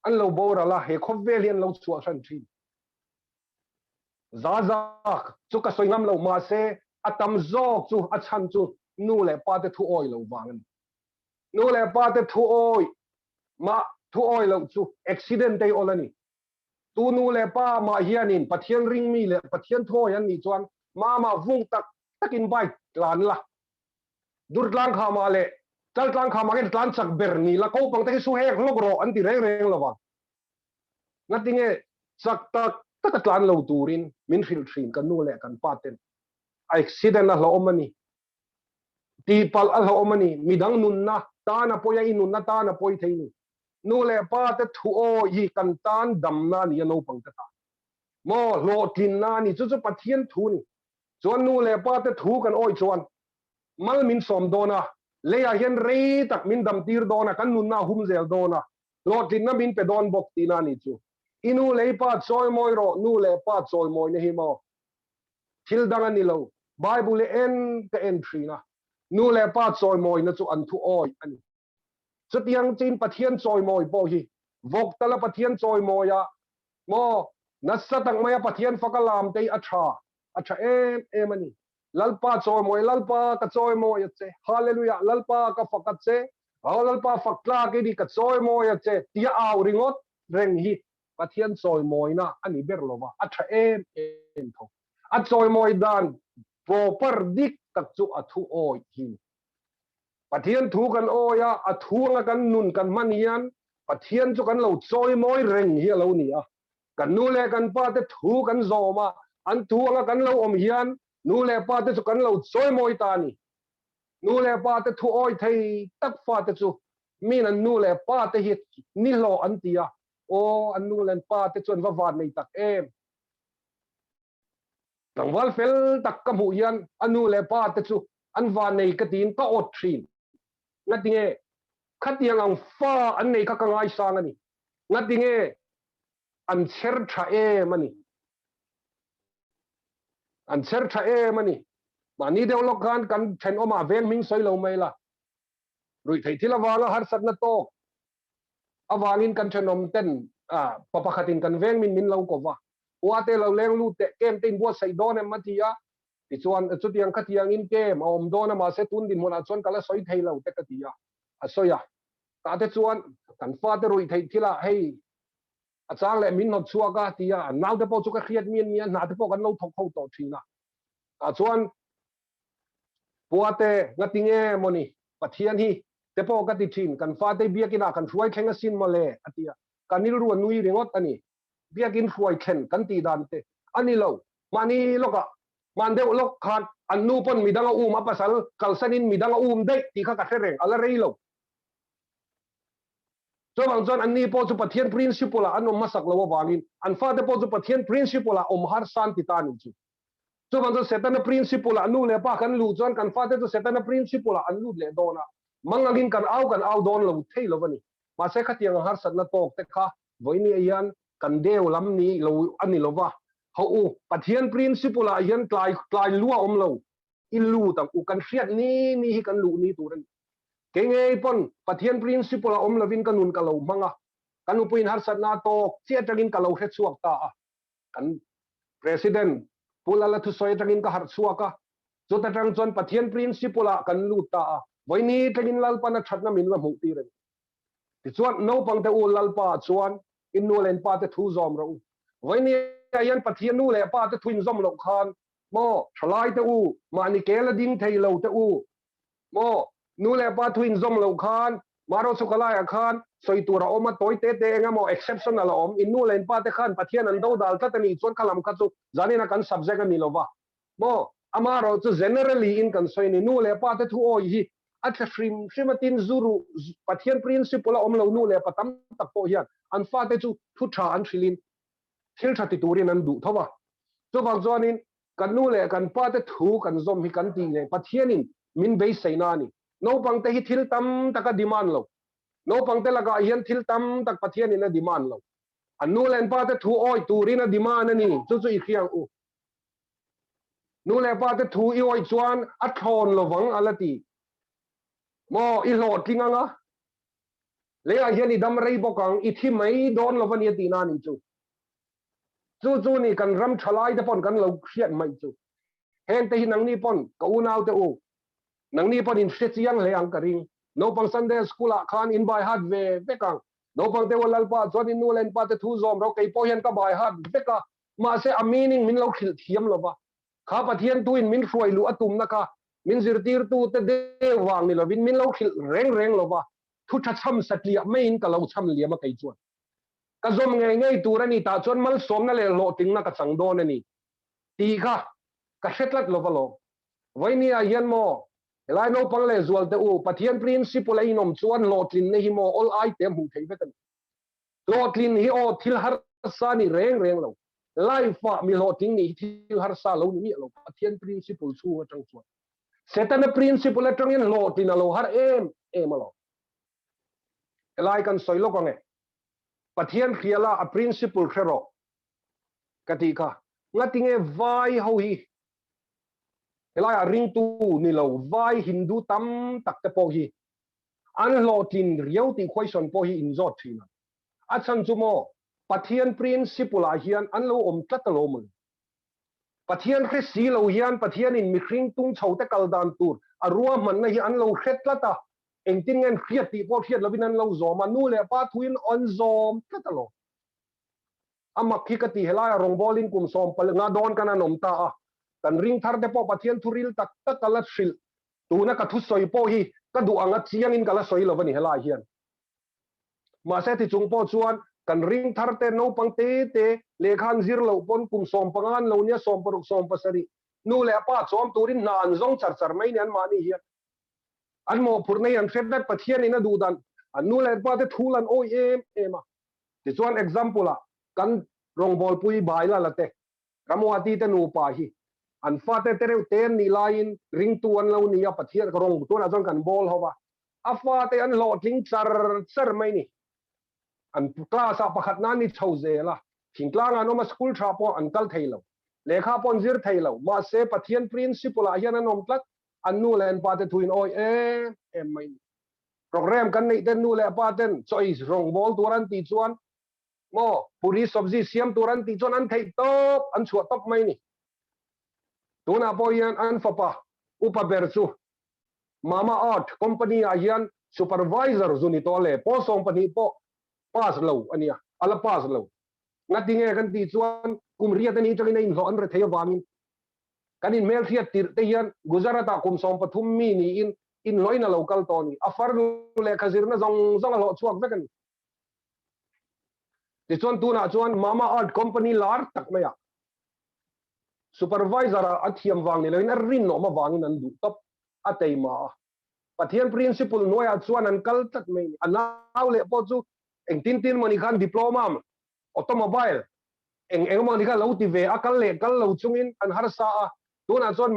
an lo borala he khop velian lo chu san thi za chu ka soingam lo ma se atam zok chu achan chu nu le pa te thu oi lo wangan nu le pa te thu oi ma thu oi lo chu accident dei olani tu nu le pa ma hianin pathian ring mi le pathian thoi an ni chuan ma vung takin bai tlan la durtlang kha ma le chaltlang kha ma ke tlan chak ber ni la ko pang te su hek logro an ti reng lawa ngatinge chak tak tlan lo turin min khil thrin kan nu le kan paten accident a lo omani ti pal a lo omani midang nun na ta na poya inun na ta na poi theini nu le pa te thu o hi kan tan dam na ni no pang ta mo lo tin na ni chu pathian thu ni chuan nu le pa te thu kan oi chuan mal min som dona le ya hian rei tak min dam tir dona kan nun na hum zel dona lo tin na min pe don bok ti na ni chu inu le pa choi moi ro nu le pa choi moi ne hi mo thil dang ani lo bible en ka entry na nu le pa choi moi na chu an thu oi ani chutiang chin pathian choi moi po hi vok tala pathian choi moi ya mo nasatang maya pathian fakalam te acha em ani lalpa choi moi lalpa ka choi moi che hallelujah lalpa ka fakat che lalpa fakla ke di ka choi moi che tia aw ringot reng hi pathian choi moi na ani berlova acha em tho a choi moi dan proper dik tak chu athu oi hi pathian thu kan oya a thu nga kan nun kan man hian pathian chu kan lo choi moi reng hi lo ni a kan nu le kan pa te thu kan zoma an thu nga kan lo om hian nu le pa te chu kan lo choi moi ta ni nu le pa te thu oi thei tak fa te chu min an nu le pa te hi ni lo an tia o an nu len pa te chon va van nei tak em tangwal fel tak ka mu hian an nu le pa te chu an van nei ka tin ka ot thin ngatinge khatiang ang fa an nei ka kangai sang ani ngatinge an cher tha e mani an cher tha e mani mani deu lokan kan then oma veng ming soi lo mai la rui thei thila wala har sat na to awangin kan thenom ten papa khatin kan veng min lo ko wa wate lo leng lu te kem tin bo sai don em matia ti chuan chutiang khatiang in kem om dona ma se tun din mona chuan kala soi thei lo te ka tia asoya ta te chuan kan fa te rui thei thila hei achang le min not chuaka tia naw te po chu ka khiat mien nia na te po kan lo thok ho to thina a chuan puate ngatinge moni pathian hi te po ka ti thin kan fa te biakina kan hruai thenga sin male atia kanil ru nui ringot ani biakin hruai then kan ti dan te ani lo mani loka man deu lok khat an nu pon midanga ma pasal kalsanin midanga dei ti kha ka thereng ala rei lo so bang jon an ni po chu pathian principle an masak lo wangin an fa te po chu pathian principle har san ti tan chu so bang jon setan principle anu le pa kan lu jon kan fa te chu setan principle an lu le dona mangagin kan au don lo thei lo bani ma se khatiang har sat na tok te kha voini ayan kan deu lam ni lo ani lo wa ho u pathian principle ayan tlai lua om lo ilu tam u kan hriat ni hi kan lu ni turan ke ngei pon pathian principle om lovin kanun ka lo manga kanu puin har sat na tok che tagin ka lo he chuak ta kan president pulala thu soi tagin ka har chuaka chu ta tang chon pathian principle kan lu ta voini tagin lalpa na thatna min wa mu ti ren ti chuan no pang te u lalpa chuan in nu len pa te thu zom ro voini ayan pathian nu le pa te thuin zom lo khan mo thlai te u mani kela ding thei lo te u mo nu le pa thuin zom lo khan maro sukalai khan soi tura oma toy te nga mo exceptional om in nu len pa te khan pathian an do dal ta ni chuan khalam kha chu zanina kan subject ani lova mo amaro chu generally in kan soi ni nu le pa te thu oi hi at shrimatin zuru Pathian principle om lo nu le patam tak po hian an fa te chu thu tha an thrilin thil thati turin an du thowa chu bang zonin kan nu le kan pa te thu kan zom hi kan ti nge Pathianin min be seina ni no pang te hi thil tam taka demand lo no pang te laga hian thil tam tak Pathianin a demand lo an nu len pa te thu oi turin a demand ani chu chu I khiang u nu le pa te thu I oi chuan a thon lo wang alati mo I lot tinganga le a hian I dam rei bokang I thi mai don lo van ti na ni chu ni kan ram thalai te pon kan lo khiat mai chu hen te hi nang ni pon ka u nau te u nang ni pon in se chiang le ang ka ring no pang Sunday school a khan in by hat ve kang no pang te walal pa chon in nu len pa te thu zom ro kei po hian ka by hat ve ka ma se a meaning min lo khil thiam lo ba kha Pathian tu in min hruai lu atum na ka min zirtir tu te de wang ni lo min lo khil reng lo ba thu tha cham satlia mai in ka lo cham liam a kai chuan ka zom ngai turani ta chon mal som na le lo ting na ka chang don ani ti kha ka hetlat lo valo voini a hian mo elai no pang le zual te u Pathian principle ai nom chuan lotlin nei hi mo all ai tem hu thei vetan lotlin hi o thil har sa ni reng lo life fa mi loting ni thil har sa lo ni lo Pathian principle chu atang chuan setan principle atang in lotin lo har em lo elai kan soilo ko nge Pathian khiala a principle khero katika ngatinge vai ho hi elai a ring tu ni lo vai hindu tam tak te po hi an lotin riau ti question po hi in zot thina achan chumo Pathian principle a hian an lo om tlatalo mun Pathian khe si lo hian Pathian in mi khring tung chho te kaldan tur a ruwa man na hi an lo khetlata engtin ngen khiat ti po khiat lovin an lo zoma nu le pa thuin on zom tlatalo amak hi kati helai rong bolin kum som pal nga don kana nom ta a kan ring thar de po Pathian thuril tak tak kala shil tu na ka thu soi po hi ka du anga chiang in kala soi lovani helai hian ma se ti chung po chuan kan ring thar te no pang te le khan zir lo pon kum som pangan lo nia som paruk som pasari nu le pa chom turin nan zong char mai ni an ma ni hian an mo phurnei an fetdat Pathian ina du dan an nu le pa te thulan oi ema ti chuan example a kan rong bol pui bai la late kamwati te nu pa hi an fa te tereu ten ni lain ring tu an lo ni a Pathian ka rong tu na jong kan bol howa a fa te an lotling char mai ni an class a pakhat na ni chhoze la thingtlang an ma school tha po an kal theilo lekha pon zir theilo ma se Pathian principle a hian anom tlak an nu len pa te thuin oi em mai program kan nei ten nu le pa ten choice rong bol turan ti chuan mo puri sabji siam turan ti chuan an thei top an chhuat top mai ni tuna po hian an fapa upa berchu mama art company a hian supervisor zuni to le po som pani po pass lo ania ala pass lo ngatinge kan ti chuan kum riat ani changin in lo an re thei wangin kanin mel thiat tir te hian Gujarata kum som pathum mi ni in loina local toni afar le khazirna zong lo chuak vekan ti chuan tuna chuan mama art company lar tak maya supervisor a thiam wang ni loin a rin no ma wangin an du top ateima Pathian principle noya chuan an kal tak mai anaw le po chu eng tin mani khan diploma automobile eng mani khan lo ti ve akal le kal lo chungin an har sa a tuna chuan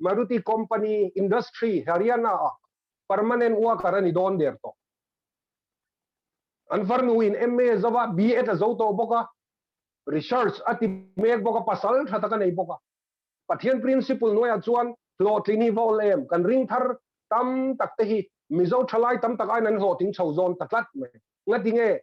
Maruti company industry Haryana permanent worker ani don der to an farnu in MA zawa BA ta zo to boka research ati mek boka pasal thata ka nei boka Pathian principle noya chuan lotlini vol em kan ring thar tam tak te hi mizo thalai tam tak ai nan ho ting chho zon taklat me ngatinge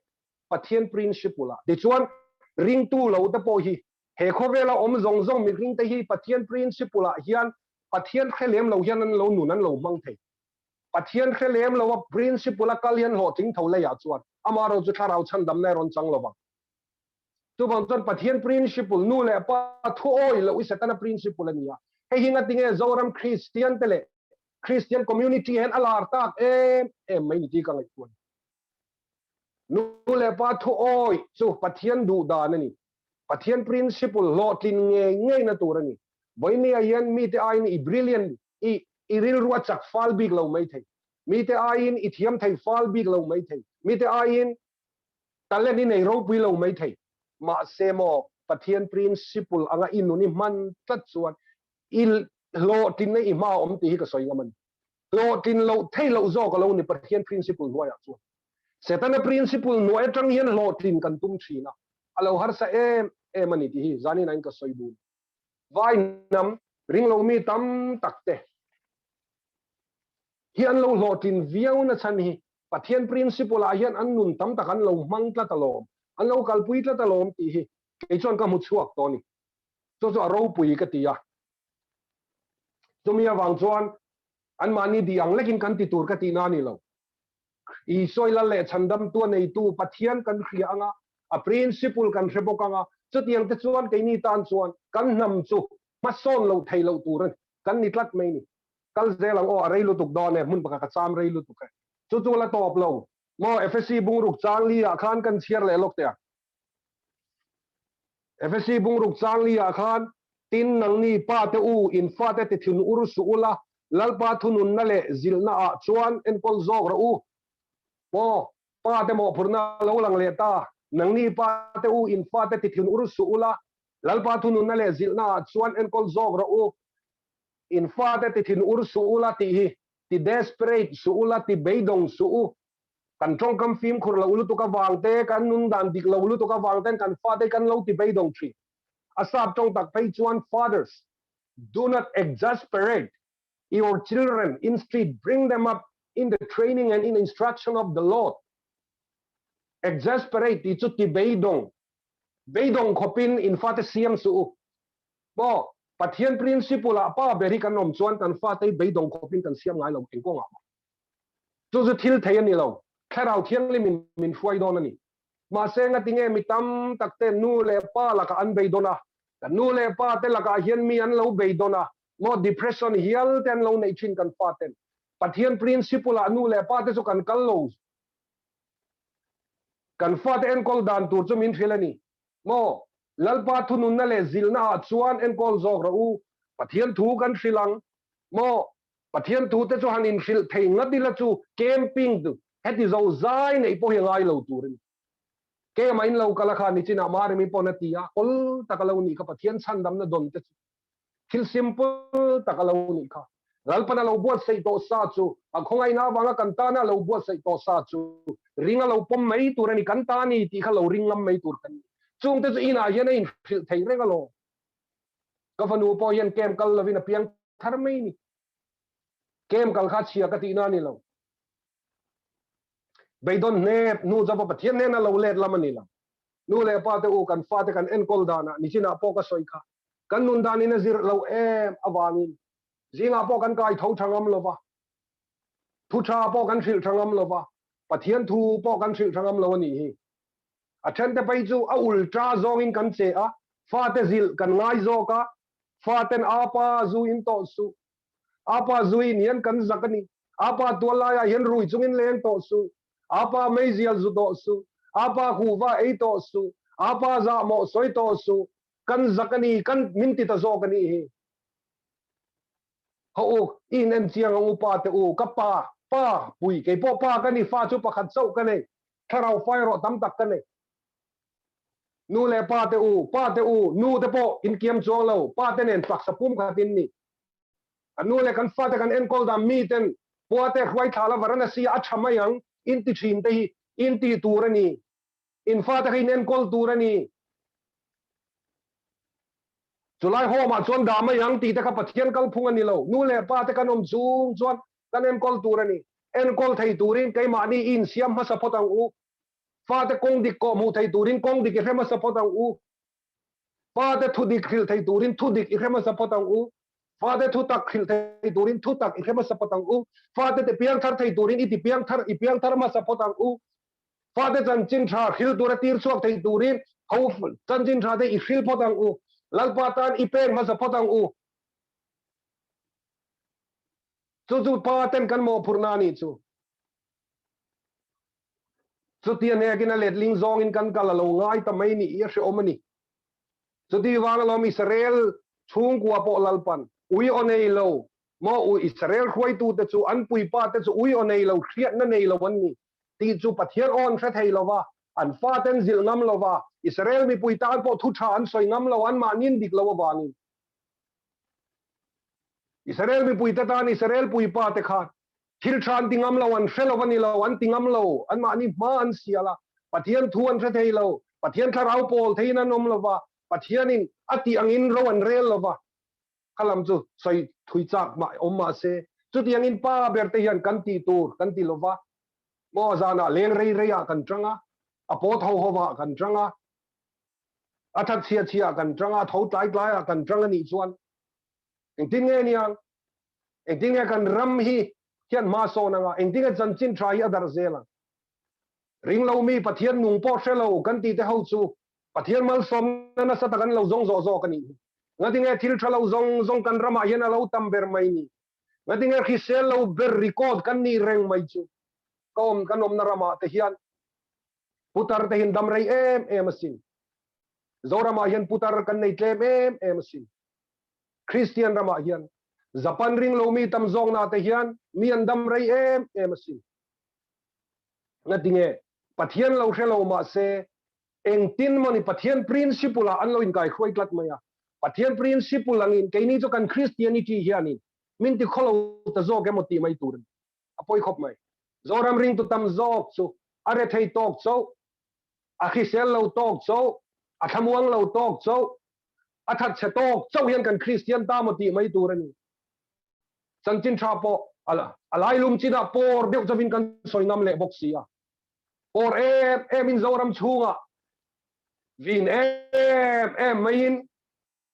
Pathian principle a de chuan ring tu lo te po hi he khovela om zong mi ring te hi Pathian principle a hian Pathian khelem lo hian an lo nu nan lo mang thei Pathian khelem lo wa principle a kal hian ho ting tho le ya chuan amaro chu tharau chan dam ne ron chang lo ba tu bang chuan Pathian principle nu le pa thu oi lo isatana principle ania he hi ngatinge zoram Christian community hen alar tak mai ni ti ka ngai tuan nu le pa thu oi chu Pathian du da na ni Pathian principle lotin nge na tur ani Boy ni ayan mi te ain I brilliant I ril ruat chak fal big lo mai thei mi te ain I thiam thei fal big lo mai thei mi te ain talen ni nei ro pui lo mai thei ma se mo Pathian principle anga inu ni man tat chuan il lo tin nei ma om ti ka soi ngaman lo tin lo thei lo zo ka lo ni Pathian principle noya chuan setana principle no atang hian lo tin kan tum thina alo har sa mani ti hi zani nain ka soi bu vai nam ring lo mi tam takte hian lo tin viau na chan hi Pathian principle a hian an nun tam takan lo mang tla talom an lo kalpui tla talom ti hi ke chon ka mu chuak to ni cho ro pui ka tia tumia wang chuan an mani diang lekin kan ti tur ka ti na ni lo I soila le chandam tu nei tu Pathian kan khria anga a principle kan rebok anga chutiang te chuan ke ni tan chuan kan nam chu ma son lo thei lo turan kan ni tlat mai ni kal zelang o arei lu tuk don e mun baka ka cham rei lu tuk chu la top lo mo FSC bungruk changli a khan kan chiar le lok te FSC bungruk changli a khan tin nang ni pa te u in fa te te thun ur su ula lalpa thunun na le zilna a chuan en kol zog ra u mo pa te mo phurna lo lang le ta nang ni pa te u in fa te thun ur su ula lalpa thunun na le zilna a chuan en kol zog ra u in fa te thun ur su ula ti desperate su ula ti beidong su u kan trong kam phim khur lo lu tu ka wang te kan nun dan dik lo lu tu ka wang ten kan fa te kan lo ti beidong tri asap trong tak pay chuan fathers do not exasperate your children in street bring them up in the training and in instruction of the Lord exasperate ti chu ti beidong khopin in fa te siam su bo Pathian principle a pa beri kan nom chuan kan fa te beidong khopin kan siam ngai lo eng ko nga chu thil thei ani lo kharau thiang li min fuai don ani ma senga tinge mi tam takte nu le pa la ka an beidona kan nu le pa te la ka hian mi an lo beidona mo depression hial ten lo nei chin kan fa ten Pathian principle a nu le pa te chu kan kal lo kan fa te en kol dan tur chu min philani mo lalpa thunun na le zilna chuan en kol zog ra u Pathian thu kan hrilang mo Pathian thu te chu hanin hril thei ngadila chu camping tu heti zo zai nei po hi ngai lo turin ke main lo kala kha ni china mar mi po na tia ol takalo ni ka Pathian chan dam na don te thil simple takalo ni kha lalpana lo buat sei to sa chu a khongai na wanga kan ta na lo buat sei to sa chu ringa lo pom mai turani kan ta ni ti kha lo ringlam mai tur kan chung te chu ina hian in hril thei renga lo ka fanu po hian kem kal lovina piang thar mai ni kem kal kha chia ka ti na ni lo beidon nep nu jaba Pathian ne na lo let lamani la nu le pa te u kan fa te kan en kol dana ni china po ka soi kha kan nun dani na zir lo awangin zinga po kan kai tho thangam lo ba thu tha po kan thil thangam lo ba Pathian thu po kan thil thangam lo ni hi a then te pai chu a ultra zong in kan che a fa te zil kan ngai zo ka fa ten apa zu in to su apa zu in hian kan zakani apa tola ya hian rui chung in leng to su apa meizial zu do su apa huwa ei to su apa za mo soi to su kan zakani kan minti ta zo kani hi ho in en chiang u pa te u ka pa pui ke po pa kani fa chu pakhat chau kani tharau fai ro tam tak kani nu le pa te u nu te po in kiam chong lo pa te nen pak sapum kha tin ni anu le kan fa te kan en kol da mi ten po te khwai thala varana si a thamayang in ti thin te in ti turani in fa te hin en kol turani July ho ma chon da ma yang ti te kha Pathian kal phung ani lo nu le pa te kan om chung chuan kan en kol turani en kol thei turin kai ma ni in siam ma sapot ang u fa te kong dik ko mu thei turin kong dik ke ma sapot ang u fa te thu dik khil thei turin thu dik ke ma sapot ang u fa te thu tak khil thei turin thu tak ke ma sapot ang u fa te piang thar thei turin i piang thar ma sapot ang u fa te chan chin tha khil tur tir chuak thei turin ho chan chin tha te I khil pot ang u lalpatan ipeng ma sapot ang u chu pa ten kan mo phurna ni chu ti ne gina letling zong in kan kala lo ngai ta mai ni ye se omani chu ti wang lo Israel chung kwa po lalpan ui onei lo mo u Israel khoi tu te chu an pui pa te chu ui onei lo khiat na nei lo wan ni ti chu Pathian on thra thei lo wa an fa ten zil ngam lo wa Israel mi pui ta po thu tha an soi ngam lo an ma nin dik lo wa ni Israel mi pui ta tan Israel pui pa te khat thil than tingam lo an hrelo wani lo an tingam lo an ma ni ma an siala Pathian thu an thra thei lo Pathian tharau pol theina nom lo wa Pathian in ati angin ro an rel lo wa kalam chu soi thui chak ma omma se chu tiang in pa ber te hian kan ti tur kan ti lo wa mo zana leng rei rei a kan tranga apo tho ho wa kan tranga athat chia chia kan tranga tho tlai tlai a kan tranga ni chuan eng tin nge niang eng tin nge kan ram hi hian ma so na nga eng tin nge chan chin trai adar zela ring lo mi Pathian nung po hrelo kan ti te ho chu Pathian mal som na sa ta kan lo zong zo zo kan ni ngati nge thil thalo zong zong kan rama hian a lo tam ber mai ni ngati nge khisel lo ber record kan ni reng mai chu kom kanom na rama te hian putar te hin dam rei em asin zorama hian putar kan nei tlem em asin Christian rama hian Japan ring lo mi tam zong na te hian mi an dam rei em asin ngati nge Pathian lo hrelo ma se eng tin moni Pathian principle an lo in kai khoi klat maya Pathian principle angin kaini cho kan Christianity hianin min ti kholo ta zo ke moti mai tur apoi khop mai zoram ring tu tam zok chu are thei tok cho a khisel lo tok cho a thamuang lo tok cho a that che tok cho hian kan Christian ta moti mai tur ani chanchin tha po ala alai lum china por deu chavin kan soinam le boxia por em in zoram chunga vin em main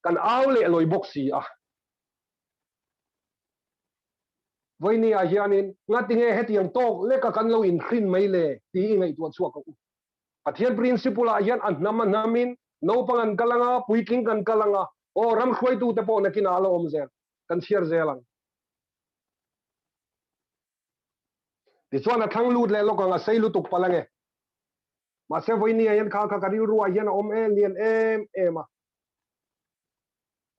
kan aw le loi boxi a voini a hianin ngatinge hetiang tok le ka kan lo in khrin mai le ti ngai tu chuak ko Pathian principle a hian an nam namin no pangan kalanga puiking kan kalanga o ram khoi tu te po na kinalo om zer kan share zelang ti chuan a thang lut le lo ka nga sei lu tuk palange ma se voini a hian kha kha kari ru a hian om lian em a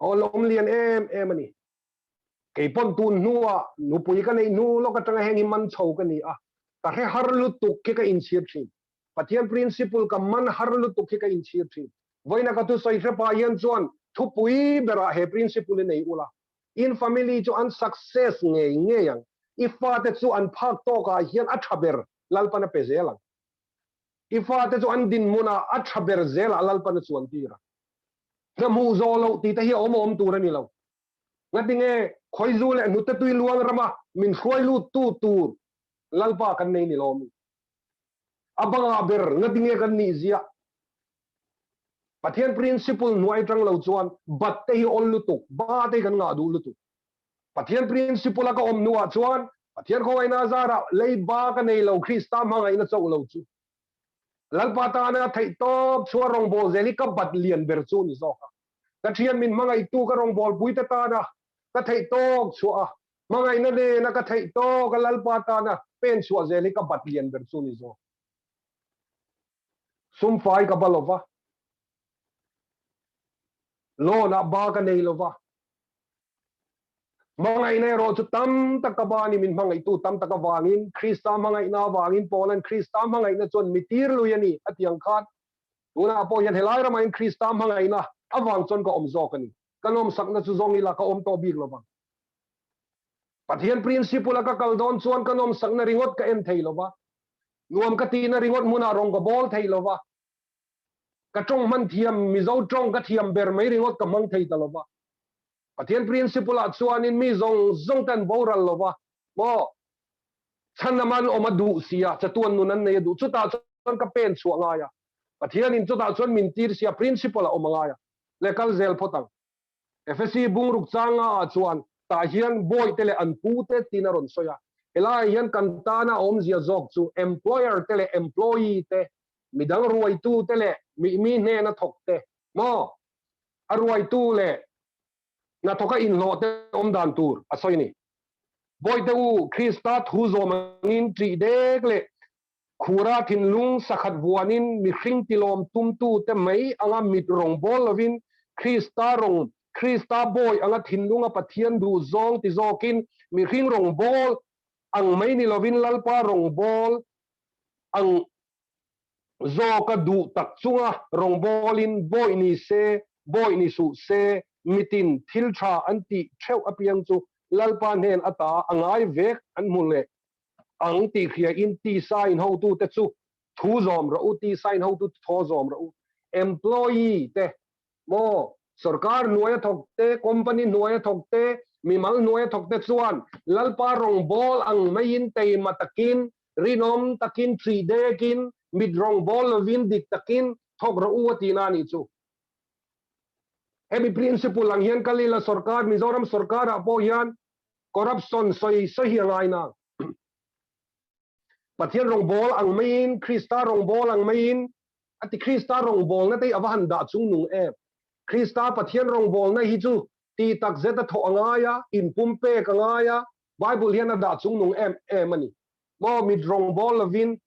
o lom lian em ani kei pon tun nuwa nu pui ka nei nu lo ka tanga hengi man chho ka ni a ka he har lu tuk ke ka in chiat thin Pathian principle ka man har lu tuk ke ka in chiat thin voina ka tu soi thre pa hian chuan thu pui bera he principle nei ula in family chu an success nge yang ifa te chu an phak to ka hian a thaber lalpana pe zelang ifa te chu an din muna a thaber zel lalpana chuan tira na mu zo lo ti te hi om turani lo ngatinge khoizu le nu te tui luang rama min khoi lu tu tur lalpa kan nei ni lom abanga ber ngatinge kan ni zia Pathian principle nuai tang lo chuan bat te hi on lu tuk ba te kan nga du lu tuk Pathian principle ka om nuwa chuan Pathian khoi na zara lei ba ka nei lo Krista ma ngai na chau lo chu lalpa ta na thei top chua rong bol zeli ka bat lian ber chu ni zo ka thian min mangai tu ka rong bol pui ta ta na ka thei tok chua mangai na de na ka thei to ka lalpa ta na pen chua zeli ka bat lian ber chu ni zo sum fai ka balova lo na ba ka nei lova mangai na ro chu tam takabani min mangai tu tam takawangin Krista mangai na wangin polan Krista mangai na chon mitir luyani atiang khat tuna po yan helai rama in Krista mangai na awang chon ko om zo kani kanom sakna chu zongi la ka om to big lova Pathian principle ka kaldon chuan kanom sakna ringot ka en thei lova nuam ka ti na ringot muna rong ko bol thei lova ka tong man thiam mi zo tong ka thiam ber mai ringot ka mang thei talova Pathian principle a chuan in mi zong tan boral lova mo chanaman omadu sia chatuan nunan nei du chuta chuan ka pen chuanga ya Pathian in chuta chuan min tir sia principle a omanga ya le kal zel photang FSC bungruk changa a chuan ta hian boy tele an pu te tinaron soya ela hian kantana om zia zok chu employer tele employee te midang ruai tu tele mi ne na thok te mo arwai tu le na thoka in lo te om dan tur asoi ni boy te u Krista thu zo mangin tri dek le khura thin lung sakhat buanin mi hring tilom tum tu te mai anga mit rong bol lovin Krista rong Krista boy anga thinlunga pathian du zong ti zokin mi ring rong bol ang mai ni lovin lalpa rong bol ang zo ka du tak chunga rong bolin boy ni se boy ni su se mitin thil tha anti theu apiang chu lalpa nen ata angai vek an mule ang ti khia in ti sign how tu te chu thu zom ro ti sign how tu tho zom ro employee te mo sarkar nuaya thokte company nuaya thokte mimal nuaya thokte chuan lalpa rong bol ang main te matakin rinom takin 3 dekin midrong bol win dik takin thok ro uati na ni chu hemi principle lang hian kalila sarkar mizoram sarkar apo hian corruption soi hiangai na Pathian rong bol ang main Krista rong bol ang main ati Krista rong bol na tay abahan da chung nung Krista Pathian rong bol na hi chu ti tak zeta tho angaya in pumpe kangaya Bible hian na da chung nung mani mo mid rong bol lovin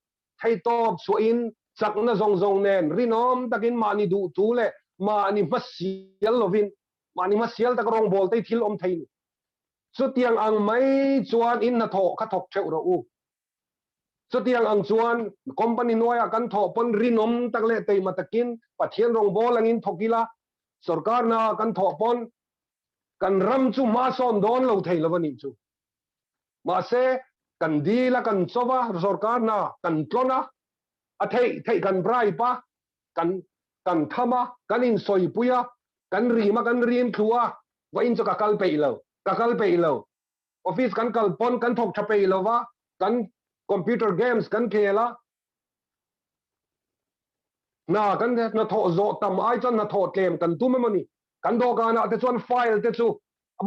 thai top so in chak na zong nen rinom takin mani du tu le mani masial lovin mani masial tak rong bol tay thil om thai ni so tiang ang mai chuan in na tho kha thok cheu ro u so tiang ang chuan company noya kan tho pon rinom takle tei matakin Pathian rong bol angin thokila sarkar na kan tho pon kan ram chu ma son don lo thei lawani chu ma se kan dila kan chowa sarkar na kan tlona a thei kan brai pa kan thama kan in soi puya kan rima kan rim thua wa in chu ka kal pe lo office kan kal pon kan thok thape lo wa kan computer games kan khela na kan na tho zo tam ai chan na tho tlem kan tu mani kan do ga na te chuan file te chu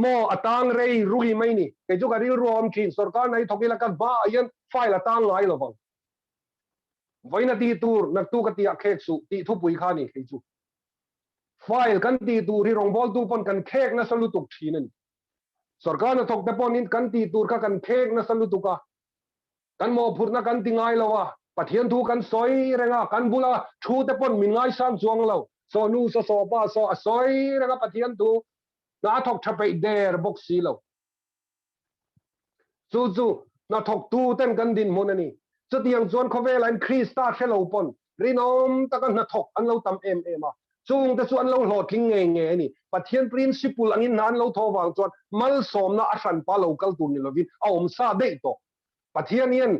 mo atang rei ruhi mai ni ke chu ka ril rom thin sarkar nai thokila ka ba yan file atang ngai lo bang voina ti tur nak tu ka ti khek su ti thu pui kha ni ke chu file kan ti tur ri rong bol tu pon kan khek na salu tuk thinen sarkar na thok te pon in kan ti tur ka kan khek na salu tuka kan mo phurna kan tingai lawa Pathian thu kan soi renga kan bula thu te pon min ngai sam chuang lo so nu so pa so a soi renga Pathian thu na thok thape der box si lo chu na thok tu ten kan din mon ani chu tiang chuan khove line Krista hello pon rinom takan na thok an lo tam ma chung te chuan lo hlot ling nge ani Pathian principle angin nan lo tho wang chuan mal som na a hran pa local tu ni lovin a om sa de to Pathian yen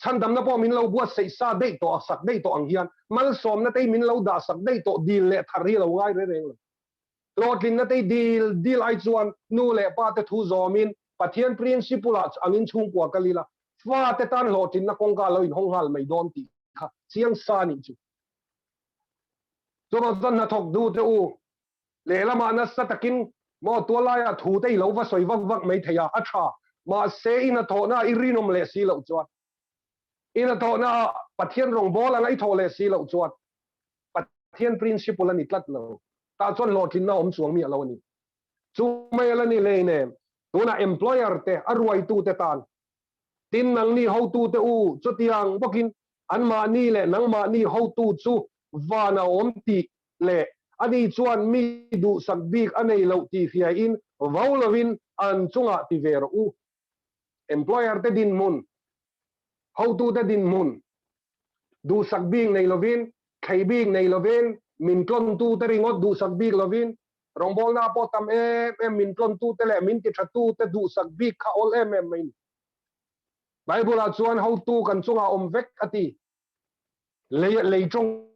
chan dam na po min lo buat sei sa dei to sak dei to ang hian mal som na tei min lo da sak dei to dil le thari lo ngai re reng lotlin na tei dil ai chuan nu le pa te thu zomin Pathian principle angin chung kwa kalila fa te tan lotlin na kong ka lo in hong hal mai don ti kha chiang sa ni chu so ma na thok du te u le lama na sa takin mo to la ya thu tei lo va soi vak mai theya a tha ma se in a tho na i rinom le si lo chuan in a tho na Pathian rong bol ang ai tho le si lo chuan Pathian principle ani tlat lo ta chuan lotlin na om chuang mi lo ni chu mai la ni le ne tuna employer te arwai tu te tan tin nang ni ho tu te u chu tiang bokin an ma ni le nang ma ni ho tu chu wana om ti le ani chuan mi du sak bik anei lo ti fia in vaulovin an chunga ti ver u employer te din mun how to te din mun du sak bik nei lovin khai bik nei lovin min klon tu te ringot du sak bik lovin rong bol na po tam min klon tu te le min ki thatu te du sak bik kha ol mai Bible a chuan how to kan chunga om vek ati le trong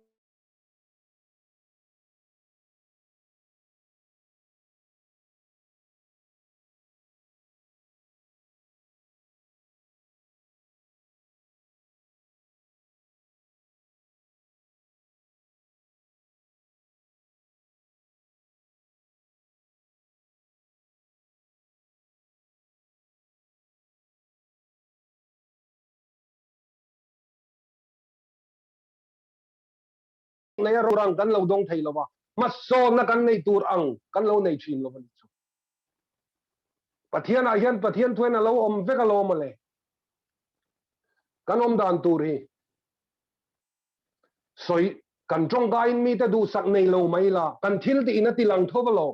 nei rang kan lo dong thei lowa mas som na kan nei tur ang kan lo nei thin lo ban chu Pathian a hian Pathian thuan a lo om vek a lo ma le kan om dan tur hi soi kan trong ga in mi te du sak nei lo mai la kan thil ti in ti lang tho lo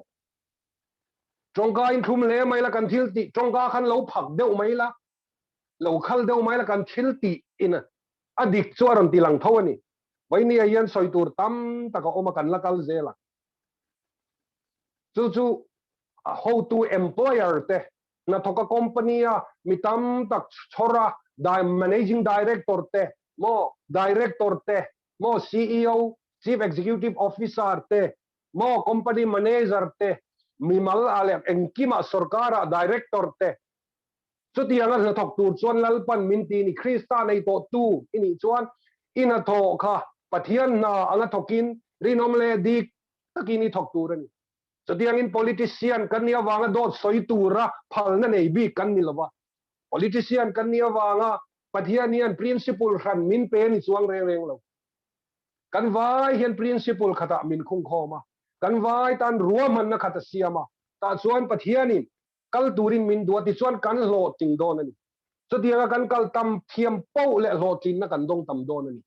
trong cái in thum lẽ mấy là cần thiếu tị trong cái khăn lâu phật đâu mấy là lâu khăn đâu mấy là cần thiếu tị in adik cho ron ti lang thâu ni vậy ni ayan soi tur tam ta có ôm cần là kal zela chu how to employer te na thoka company a mitam tak chora managing director te mo CEO chief executive officer te mo company manager te mimal alek enkima sarkara director te chu ti anga thok tur chuan lalpan minti ni krista nei to tu ini chuan ina tho kha pathian na anga thokin rinomle dik takini thok tur ani so tiang in politician kan nia wanga dot soi tura phalna nei bi kan ni lawa politician kan nia wanga pathianian principle ran min pe ni chuang reng lo kan vai hian principle khata min khung khoma kan vai tan ruaman na khata siama ta chuan pathianin kal turin min duati chuan kan lo ting don ani so tianga kan kal tam thiam po le lo tin na kan dong tam don ani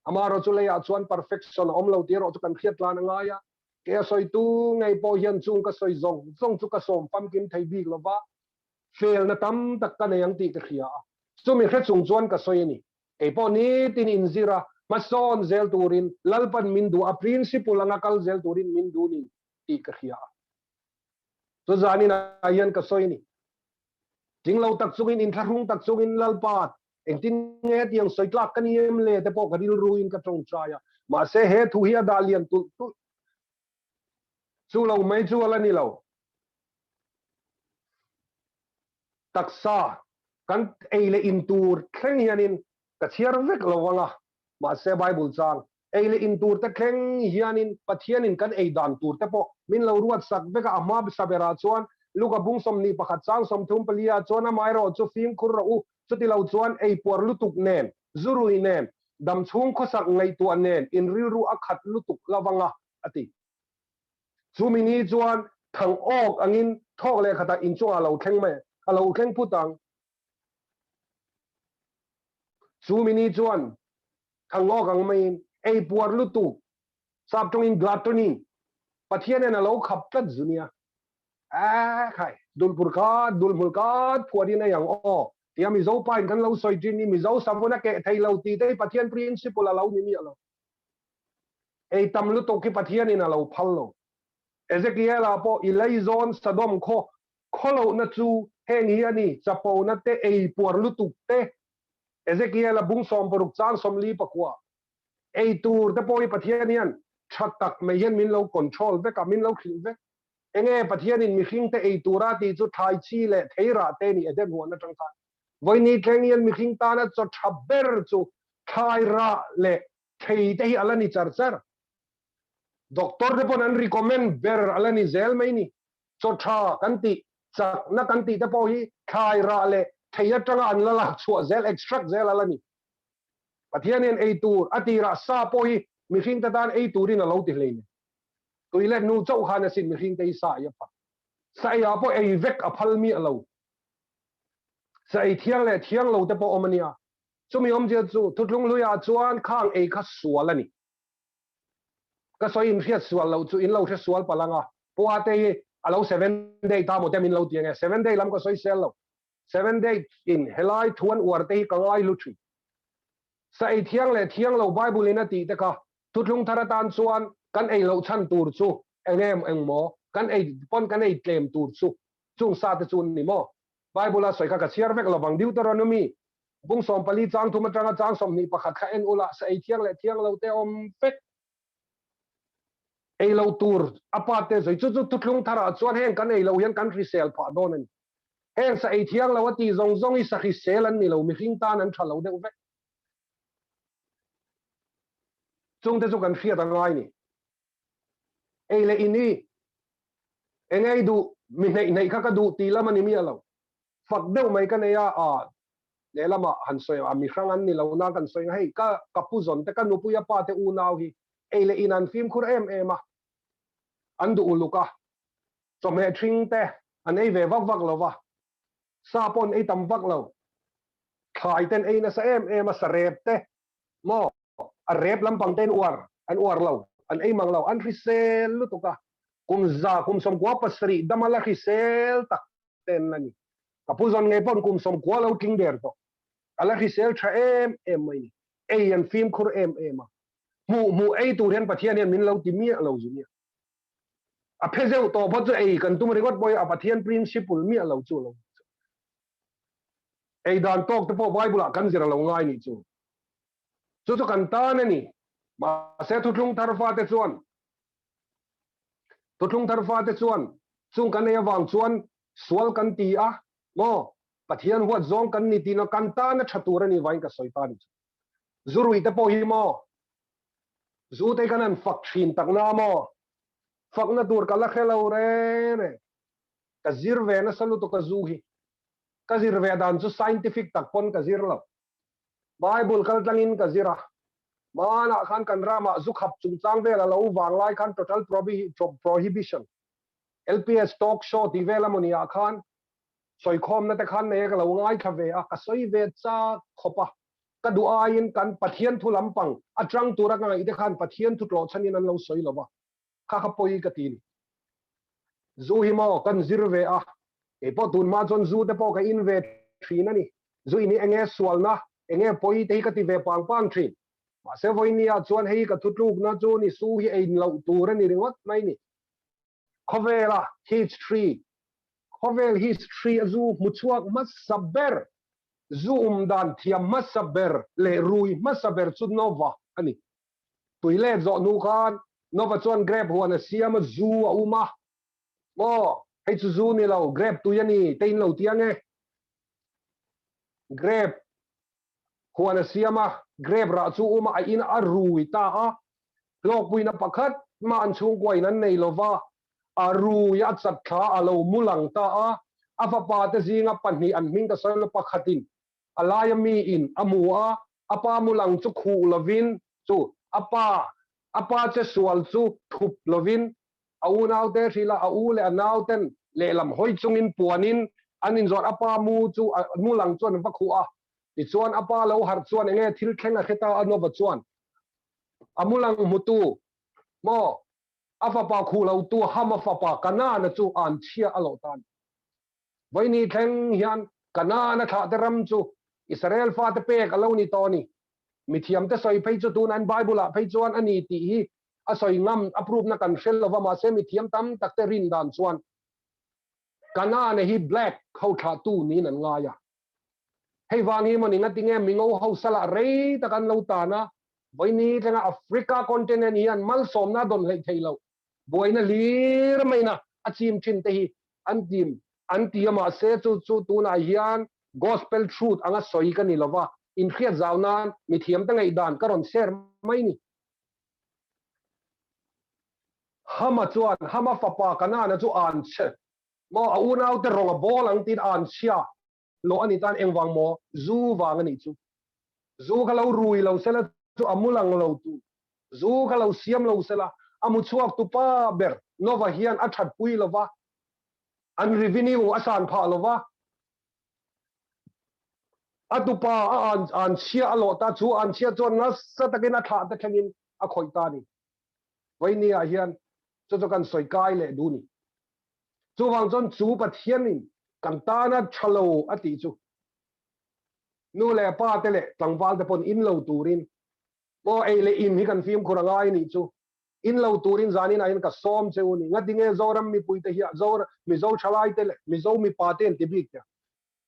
amaro chu leya chuan perfection om lo tiro chu kan khiat la na nga ya ke soi tu ngai po hian chung ka soi zong chu ka som pumpkin thai bi lova fail na tam tak ka yang ti ka khia chu mi khe chung chuan ka soi ni ke po ni tin in zira mason zel turin lalpan min du a principle anga kal zel turin min du ni ti ka khia so zani na hian ka soi ni jing lo tak chungin in tharung tak chungin lalpat engtin nge tiang soi tlak kan yem le te po ka dil ruin ka tong chaya ma se he thu hi dalian tu chu lo mai chu ala ni lo taksa kan eile in tur thleng hianin ka chiar vek lo wanga ma se bible chang eile in tur te thleng hianin pathianin kan ei dan tur te po min lo ruat sak veka ama sabera chuan luka bung som ni pakhat chang som thum palia chona mai ro chu fim khur ro u chuti lo chuan ei por lutuk nen zurui nen dam chung khosak ngai tu nen in riru akhat lutuk lawanga ati chumini chuan thang ok angin thok le khata in chunga lo thleng me alo thleng putang chumini chuan thang ok ang mai ei por lutuk sap tungin glatoni pathian na lo khap tat zunia khai dulpurkat phuadi na yang o tia mi zo pa in kan lo soi tin ni mi zo samuna ke thai lo ti te pathian principle alo ni mi alo ei tam lu to ki pathian in alo phal lo Ezekiel apo ilaizon sadom kholo na chu heng hi ani chapo na te ei por lu tu te Ezekiel bung som poruk chang som li pakwa ei tur te poi pathian hian thatak me hian min lo control ve ka min lo khil ve enge pathian in mi khing te ei tura ti chu thai chi le theira te ni eden huan na tangta voi ni thleng hian mi khing ta na chu thaber chu thai ra le thei te hi alani char doctor de pon an recommend ber alani zel mai ni cho tha kanti chak na kanti te po hi thai ra le theia tanga an la chu zel extract zel alani pathianin ei tur atira sa po hi mi khing ta dan ei turin a lo ti hle ni tuile nu chau khana sin mi khing te sa ya pa sa ya po ei vek a phal mi alo sa ei thiang lo te po omania chumi om je chu thutlung luya chuan khang ei kha sualani ka soi in riat sual lo chu in lo the sual palanga puate alo 7 day ta mo te min lo tianga 7 day lam ko soi sel lo 7 day in helai thuan war te ka ngai lu thi sa ei thiang lo bible ina ti te ka thutlung tharatan chuan kan ei lo chan tur chu engem engmo kan ei pon kan ei claim tur chu chung sa te chun ni mo bible a soi ka chiar vek lo bang deuteronomy bung som pali chang thuma tanga chang som ni pakhat kha en ula sa ei thiang lo te om pek ei lo tur apate zoi chu thutlung thara chuan heng kan ei lo hian country sale pha don ani heng sa ei thiang lo ati zong i sakhi sel an ni lo mi hing tan an thalo de ve chung te chu kan fia ta ngai ni ei le ini engei du mi nei kha ka du ti lama ni mi alo fak deu mai kan ya le lama han soi a mi hrang an ni lo na kan soi hei ka pu zon te kan nu pu ya pa te u nau hi ei le inan film khur em a an du uluka so me thing te an ei ve vak lo wa sa pon ei tam vak lo khai ten ei na sa em a sa rep te mo a rep lam pang ten an uar lo an ei mang lo an risel lu to ka kum som kwa pasri damala khisel tak ten nani kapuzon ngai pon kum som kwa lo king der to ala khisel tha em mai ei an film khur em mu ei tu ren pathian en min lo ti mi lo zu mi a phezeu to bo chu ei kan tum regot boy a pathian principle mi lo chu lo ei dan tok te po bible kan zira lo ngai ni chu chu kan ta nani ma se thu tlung thar fa te chuan tutlung thar fa te chuan chung kan e wang chuan sual kan ti a mo pathian huat zong kan ni ti na kan ta na thatur ani wain ka soitan zurui te po hi mo zu te kan an fak thin tak na mo fak na tur kala khelo re ka zir ve na salu to ka zu hi ka zir ve dan chu scientific tak pon ka zir lo bible kal tlangin ka zira mana khan kan rama zu khap chung chang ve la lo wang lai khan total prohibition lps talk show ti vela monia khan soi khom na te khan ne ka lo ngai kha ve a ka soi ve cha khopa ka du ain kan pathian thu lampang atrang tura ngai te khan pathian thu tlo chanin an lo soi lova kha kha poi ka tin zu hi mo kan zir ve a e po tun ma chon zu te po ka in ve thrin ani zu ini enge sual na enge poi te ka ti ve pang thrin ma se voinia chuan hei ka thutluk na chu ni su hi ein lo tur ani ringot mai ni khovela history azu muchuak masaber zoom dan thiam masaber le rui masaber chu nova ani tuile zo nu khan nova chuan grab huan a siam zu a uma mo hei chu zu ni lo grab tu yani tein lo tiange grab huan a siama grab ra chu uma a in a rui ta a lok puina pakhat ma an chung kwai nan nei lova a rui a chat kha a lo mulang ta a afa pa te zinga panni an ming ka sal pakhatin alaya mi in amua apa mulang chu khu lovin chu apa che sual chu thup lovin au nau te thila au le nau ten le lam hoi chungin puanin anin zot apa mu chu mulang chuan va khu a ti chuan apa lo har chuan enge thil thenga kheta anova chuan amulang mutu mo afa pa khu lo tu hama fa pa kana na chu an chia alo tan voini theng hian kana na tha te ram chu israel fa te pe ka lo ni to ni mithiam te soi phei chu tun an bible a phei chuan ani ti hi a soi ngam approve na kan shel lova ma se mithiam tam tak te rin dan chuan kana na hi black khau tha tu ni nan nga ya hei wang hi moni ngatinge mingo ho sala rei takan lo ta na voini tanga africa continent hian mal som na don lei theilo boina lir maina achim thin te hi antiama se chu tu na hian gospel truth anga soi ka ni lova in khia zawnan mithiam ta ngai dan karon share mai ni hama fapa kana na chu an che mo aunau te ronga bol ang tin an sia lo ani tan engwang mo zu wang ani chu zu khalo rui lo sela chu amulang lo tu zu khalo siam lo sela amu chuak tu pa ber nova hian athat pui lova an revenue asan pha lova atupa an sia alo ta chu an sia chon na sa takin a tha ta thangin a khoi ta ni voini a hian chu kan soi kai le du ni chu wang chon chu pathianin kan ta na thalo ati chu nu le pa te le tlangwal te pon in lo turin mo ei le in hi kan film khurangai ni chu in lo turin zanin a in ka som cheu ni ngadinge zoram mi puite hi zor mi zo thalai te le mi zo mi pa ten ti bik ta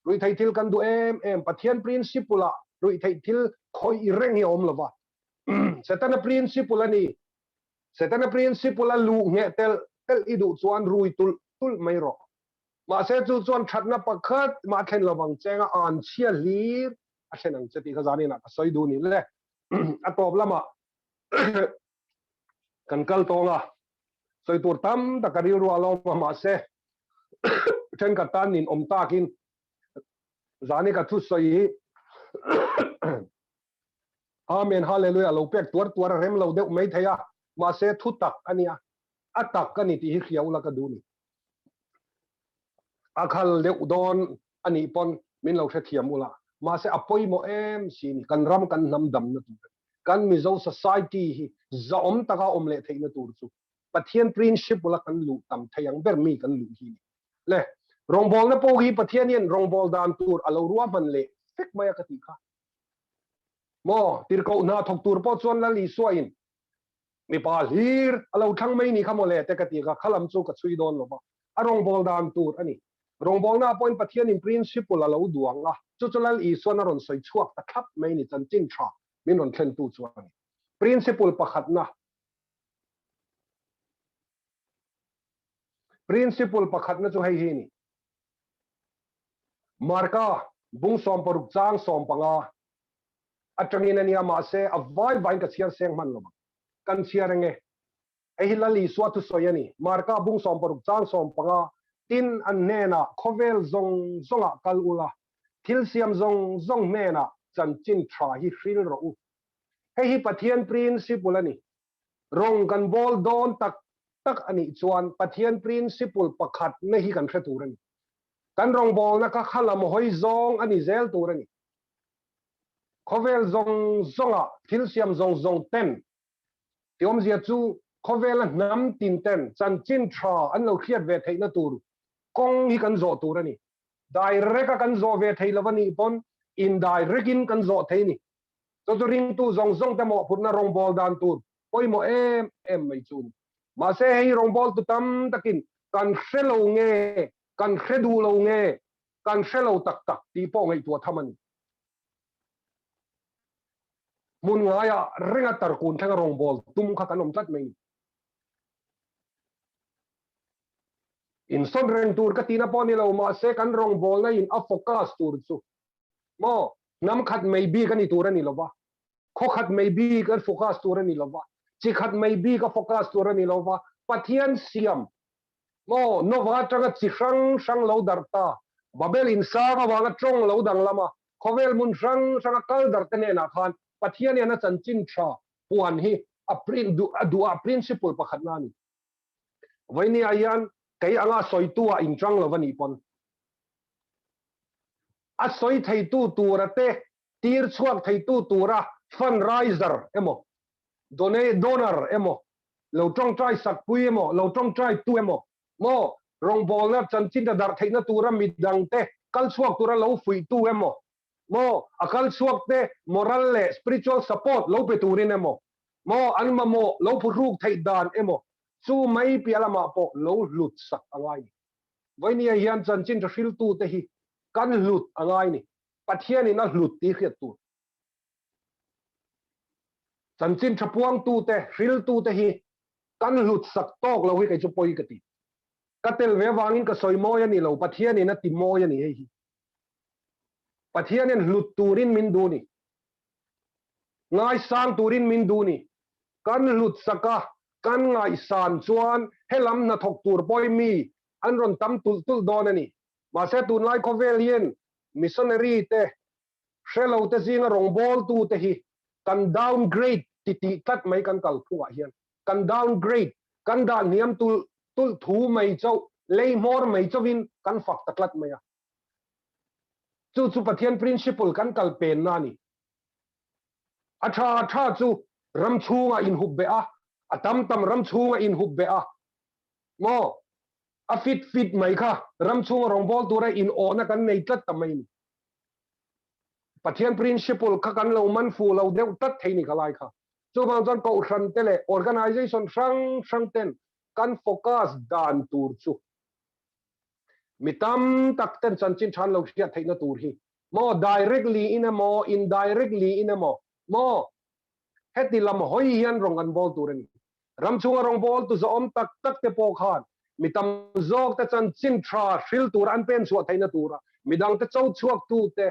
rui thai thil kan du em pathian principle a rui thai thil khoi i reng hi om lova setana principle ani setana principle a lu nge tel idu chuan rui tul mai ro ma se chu chuan thatna pakhat ma khen lawang chenga an chia lir a thenang chati ka zanin a soi du ni le a problem a kan kal tonga soi tur tam ta kari ru alo ma se chen ka tan nin om takin zani ka thu soi amen hallelujah lo pek tuar rem lo de mai thaya ma se thu tak ania atak ka ni ti hi khiau la ka du ni akhal de udon ani pon min lo the thiam ula ma se apoi mo em sin kan ram kan nam dam na tu kan mi zo society hi za om taka om le theina tur chu Pathian principle la kan lu tam thayang ber mi kan lu hi le rong bol na po hi Pathian yen rong bol dan tur alo ruwa man le fek maya ka ti kha mo tir ko na thok tur po chuan la li so in mi pa hir alo thang mai ni khamole te ka ti ka khalam chu ka chui don lo ba arong bol dan tur ani rong bol na point Pathian in principle alo duang la chu chulal I so na ron soi chuak ta khap mai ni chan chin tha min ron thlen tu chuan principle pakhat na principle pakhat na chu hei hi ni marka bung som paruk chang som panga atangin ania ma se avai vai ka chiar seng man lo kan chiar nge ei hilali swa tu soyani marka bung som paruk chang som panga tin an nena khovel zong zonga kalula thil siam zong zong mena chan chin tha hi hril ro u hei hi Pathian principle ani rong kan bol don tak tak ani chuan Pathian principle pakhat na hi kan threturan kan rong bol na ka khalam hoi zong ani zel turani khovel zong zonga thil siam zong zong ten tiom zia chu khovel nam tin ten chan chin tha an lo khiat ve theina tur kong hi kan zo turani direct kan zo ve theilawani pon in direct in kan zo theini to ring tu zong zong te mo phutna rong bol dan tur poi mo em mai chun ma se hei rong bol tu tam takin kan hrelo nge kan hredu lo nge kan hrelo tak tak ti po ngai tu thamani mun ngaya renga tar kun thanga rong bol tum kha kanom tat mai in son reng tur ka tina poni lo ma se kan rong bol na in a focus tur chu mo nam khat mai bi kan I tur ani lo ba kho khat mai bi kan focus tur ani lo ba chi khat mai bi ka focus tur ani lo ba Pathian siam mo no wa tanga chi sang sang lo darta babel in sa ka wa trong lo dang lama khovel mun sang sang kal dar tene na khan Pathian ya na chan chin tha puan hi a print du a principle pakhat na ni vaini ayan kai anga soitua in trang lo wani pon a soi thei tu turate tir chuak thei tu tura fundraiser emo donor emo lo trong trai sak pui emo lo trong trai tu emo mo rong bol na chan chin da dar theina tura midang te kal chuak tura lo fui tu emo mo akal chuak te moral le spiritual support lo pe turin emo mo an ma mo lo phuruk thei dan emo chu mai pialama po lo lut sak angai voini hian chan chin ra fil tu te hi kan lut angai ni Pathian ina lut ti khiat tu chan chin thapuang tu te hril tu te hi kan lut sak tok lo hi kai chu poi ka ti katel ve wangin ka soi mo yani lo Pathian ina ti mo yani hi Pathian en lut turin min du ni ngai sang turin min du ni kan lut saka kan ngai san chuan helam na thok tur poi mi an ron tam tul tul don ani ma se tun lai khovel yen missionary te shelo te zinga rong bol tu te hi kan downgrade ti ti tat mai kan kal phuwa hian kan downgrade kan da niam tul tul thu mai chau lei mor mai chawin kan fak taklat maya chu chu Pathian principle kan kal pen na ni atha chu ram chunga in hub be a atam tam ram chunga in hub be a mo a fit mai kha ram chunga rong bol tura in ona kan nei tlat tamai ni Pathian principle kha kan lo man fu lo deu tat theini khalai kha chu bang jon ko ran tele organization sang ten kan focus dan tur chu mitam tak ten chan chin than lo hria theina tur hi mo directly in a mo indirectly in a mo heti lam hoi hian rong an bol turen ram chunga rong bol tu zom tak tak te po khan mitam zok te chan chin thra hril tur an pen chu theina tura midang te chau chuak tu te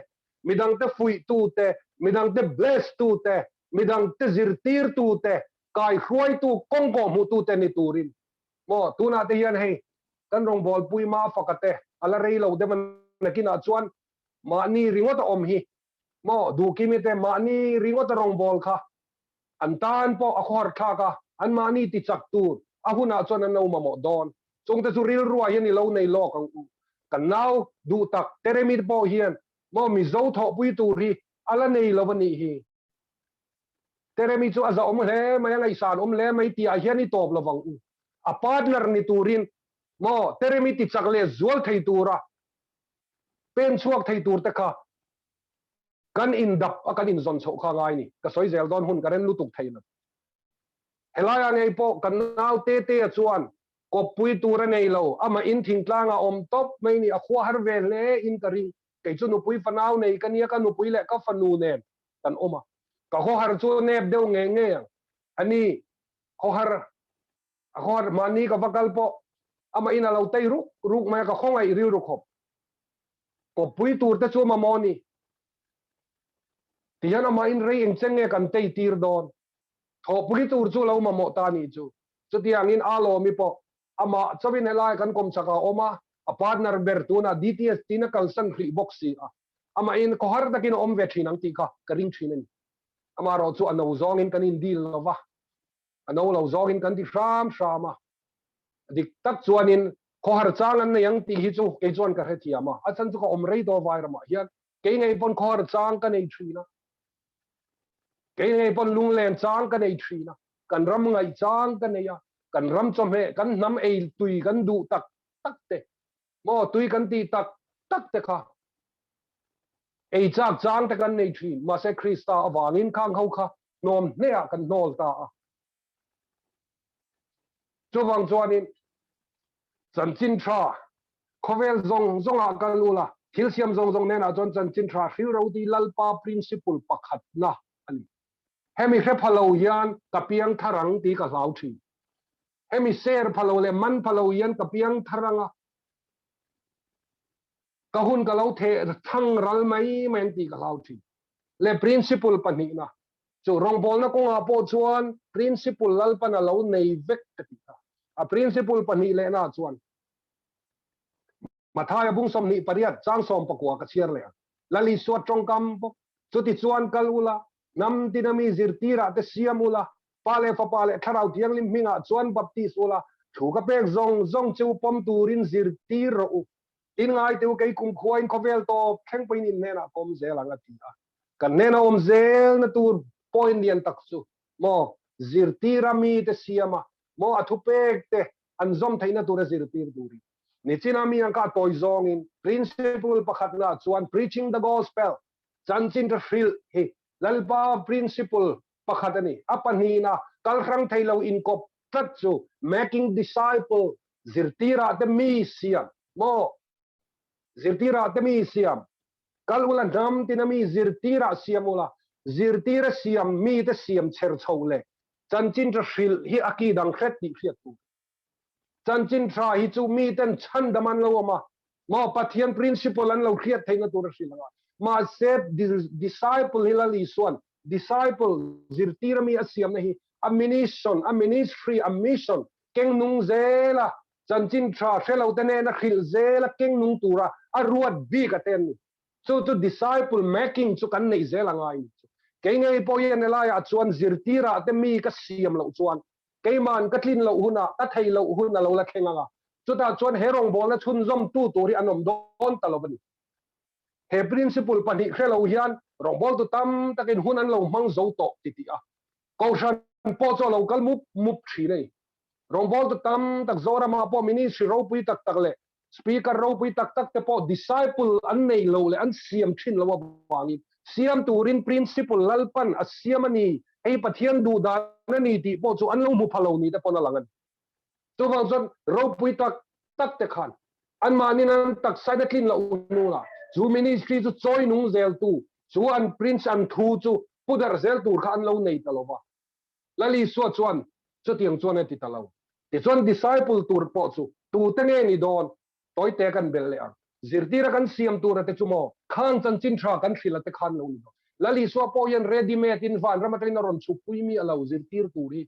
midang te fui tu te midang te bless tu te midang te zirtir tu te kai hruai tu kongko mu tu te ni turin mo tuna te hian hei kan rong bol pui ma fakate ala rei lo de man nakina chuan ma ni ringot om hi mo du kimi te ma ni ringot rong bol kha an tan po akhor tha ka an ma ni ti chak tu ahuna chuan an no ma mo don chung te chu ril ruai hian ni lo nei lo kan nau du tak teremit po hian mo mi zo tho pui tu ri ala nei lo ni hi teremi chu aza om le mai ngai san om le mai ti a hian ni top lo wang a partner ni turin mo teremi ti chakle zual thei tura pen chuak thei tur te kha kan in dap akan in zon chho kha ngai ni ka soi zel don hun karen lutuk thei na helaya ngei po kan nau te te chuan ko pui tura nei lo ama in thing tlanga om top mai ni a khwa har ve le in kari ke chu nu pui fanau nei kania ka nu pui le ka fanu ne kan oma ka ho har chu nep deu nge nge ani ho har mani ka bakal po ama ina lo tei ruk ma ka khongai riu ru khop ko pui tur te chu ma moni tian ama in rei eng chenge kan tei tir don tho pui tur chu lo ma mo ta ni chu tiang in alo mi po ama chawin helai kan kom chaka oma a partner ber tuna dts tina kalsan khri boxi ama in ko har takin om ve thinang ti ka karing thinen ama ro chu ano zong in kanin deal lova ano lo zong in kan ti shama dik tak chuanin ko har changan na yang ti hi chu ke chuan ka he thiama a chan chu ko om rei do vai rama hian ke ngei pon ko har chang ka nei thina ke ngei pon lung len chang ka nei thina kan ram ngai chang ka nei ya kan ram chom he kan nam ei tui kan du tak te mo tui kan ti tak te kha ei chak chang te kan nei thin ma se krista awangin khang ho kha nom ne a kan nol ta a chu wang chuanin chan chin tha khovel zong a kan lula thil siam zong ne na chon chan chin tha hriu ro di lalpa principle pakhat na ani hemi hre phalo hian kapiang tharang ti ka hlau thi hemi ser phalo le man phalo hian kapiang tharanga kahun ka lo the thang ral mai men ti ka hlau thi le principle pani na chu rong bol na ko nga po chuan principle lalpa na lo nei vek ka ti a principle pani le na chuan mathaya bung som ni pariat chang som pakwa ka chiar le lali suat trong kam po chuti chuan kalula nam tinami zirtira te siamula pale fa pale tharau tiang lim minga chuan baptis ula thu ka pek zong chu pom turin zirtir ro in ngai teu kai kum khuain khovel to kheng pain in nena kom zelanga ti a kan nena om zel na tur point lian taksu mo zirtira mi te siama mo athu pek te an zom thaina tur zirtir turi ni chinami ang ka toy zong in principle pakhat na chuan preaching the gospel chanchin the fil he lalpa principle pakhat ani apani na kalrang thailo in kop tat chu making disciple zirtira te mi siam mo zirtira te mi siam kalula nam tinami zirtira siamula zirtira siam mi te siam cher chole chanchin the fil hi aki dang khet ti khiat tu chanchin tra hi chu mi ten chan daman lo ma mo pathian principle an lo khiat theina tur silanga ma sep disciple hilali swan disciple zirtira mi asiam nahi a ministry a mission keng nung zela chanchin tra thelo tene na khil zela keng nung tura a ruat bi ka ten so to disciple making chu kan nei zela ngai ke ngai po yen elaya chuan zirtira te mi ka siam lo chuan keiman katlin lo huna ka thei lo huna lo la khenga chuta chuan herong bol na chun zom tu tori anom don talobani he principle pani khelo hian rong bol tu tam takin hunan lo mang zo to titi a ko shan po cho lo kal mup thi nei rong bol tu tam tak zora ma po ministry ro pui tak le speaker ro pui tak te po disciple an nei lo le an siam thin lo wangi siam turin principle lalpan a siamani ei pathian du da na ni ti po chu an lo mu phalo ni te pon alangan tu wang zon ro pui tak te khan an manin an tak sai betlin lo nu la chu ministry chu choi nung zel tu chu an prince an thu chu pudar zel tur khan lo nei talova lali so chuan chu tiang chuan ti talo ti chuan disciple tur po chu tu te nge ni don toy te kan bel le zirtira kan siam tur te chumo khan chan chin tha kan thila te khan lo ni lali so po yen ready made in van ramatlin ron chu pui mi alo zirtir turi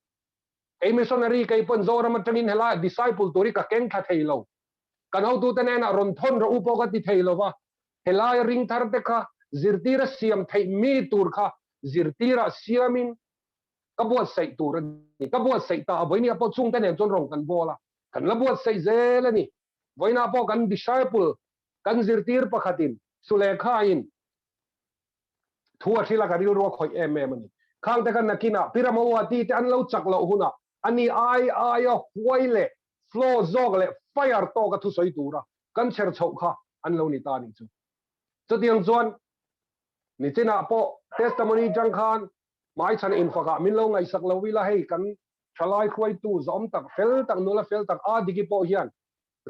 ei missionary kai pon zo ramatlin hela disciple turi ka keng tha theilo kan ho tu te na ron thon ro upo ka ti theilo wa hela ring thar te kha zirtira siam thei mi tur kha zirtira siamin kabuat sai tur ni kabuat sai ta boini apo chung te ne chon rong kan bola kan labuat sai zel ni boina apo kan disciple kan zirtir pakhatin sulekha in thua thila ka riu ro khoi em ni khang te kan nakina piramo wa ti te an lo chak lo huna ani ai huai le flow zog le fire to ka thu soi tura kan cher chau kha an lo ni ta ni chu tiang chuan ni china po testimony jang khan mai chan in faka min lo ngai sak lo wi la hei kan thalai khwai tu zom tak fel tak nula fel tak a digi po hian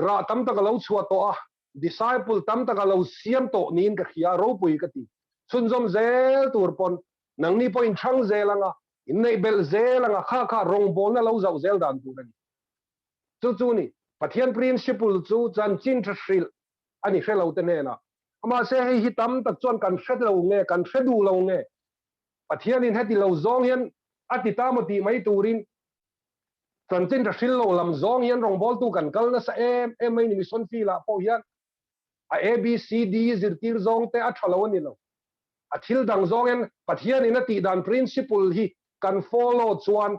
ra tam tak lo chua to a disciple tam tak lo siam to nin ka khia ro pui ka ti chun zom zel tur pon nang ni point thang zelanga in nei bel zelanga kha rong bol na lo zau zel dan tu ni chu ni Pathian principle chu chan chin thril ani hrelo te ne na ama se hei hi tam tak chuan kan hret lo nge kan hredu lo nge Pathian in heti lo zong hian ati tamati mai turin chan chin thril lo lam zong hian rong bol tu kan kal na sa em mai ni mission fi la po hian a b c d zirtir zong te a thalo ni lo a thil dang zong hian Pathian in ati dan principle hi kan follow chuan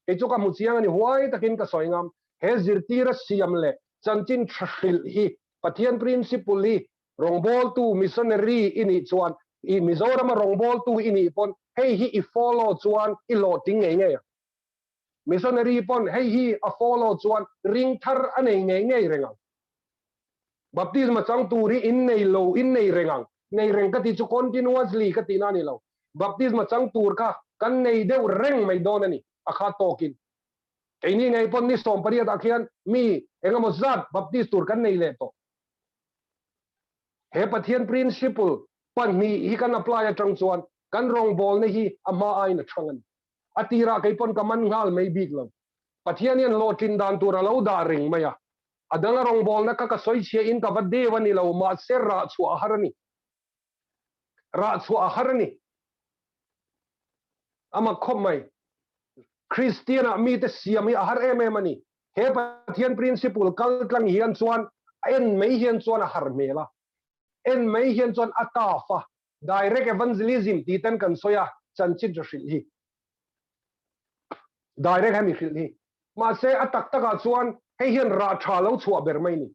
e chu ka mu chiang ani huai takin ka soingam he zirtir siam le chan chin thril hi Pathian principle hi rongbol tu missionary ini chuan I Mizoram rongbol tu ini pon hei hi I follow chuan I lo ting nge missionary pon hei hi a follow chuan ring thar anei nge rengang baptism chang tu ri in nei lo in nei rengang nei reng ka ti chu continuously ka ti na ni lo baptism chang tur ka kan nei deu reng mai don ani akha tokin cái này ngày pon ni som paria ta khian mi engamo zat baptist tur kan nei le to he Pathian principle pan mi hi kan apply atang chuan kan rong bol ne hi ama ai na thangan atira kai pon kaman ngal mai big lo Pathian yan lo tin dan tur lo da ring maya adanga rong bol na ka soi che in ka vade wani lo ma ser ra chu harani ama khom mai Christiana mi te siami har mani he Pathian principle kal tlang hian chuan en mei hian chuan a har mela en mei hian chuan atafa direct evangelism ti tan kan soya chan chin ril hi direct hemi ril hi ma se atak taka chuan he hian ra tha lo chua ber mai ni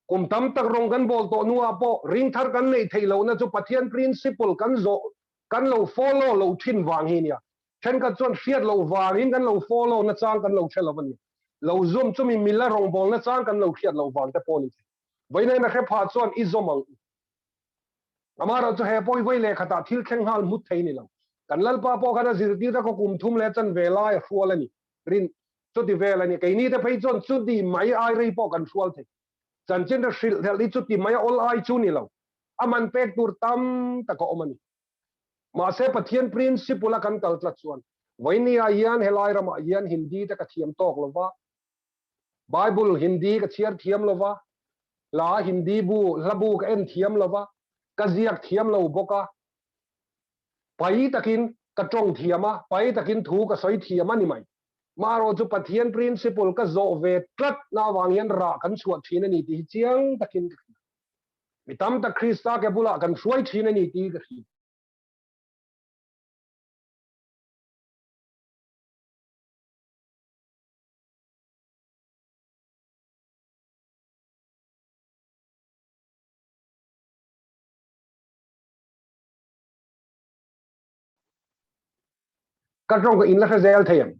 kum tam tak rong kan bol to nuwa po ring thar kan nei theilo na chu Pathian principle kan lo follow lo thin wang hi nia chen ka chuan hriat lo wangin kan lo follow na chang kan lo thelo ani lo zoom chumi mila rong bol na chang kan lo hriat lo wang te poni voinai na khe pha chuan I zomang amara chu he poi voi le khata thil kheng hal mut theini lo kan lalpa po kana zirti ta ko kum thum le chan vela hrual ani rin chu ti vel ani ke ni te phei chon chu di mai ai rei po kan hrual the chan chen da shil thel li chu ti mai all ai chu ni lo aman pek tur tam ta ko omani ma se Pathian principle kan kal tla chuan voini a hian helai rama hian hindi ta ka thiam tok lova Bible hindi ka chiar thiam lova la hindi bu labu ka en thiam lova ka ziak thiam lo boka pai takin ka tong thiama pai takin thu ka soi thiama ni mai maro chu Pathian principle ka zo ve tlat na wangyan ra kan chuat thina ni ti chiang takin mitam ta Krista ke bula kan suai thina ni ti ka hi ka tong ka in la zel thayam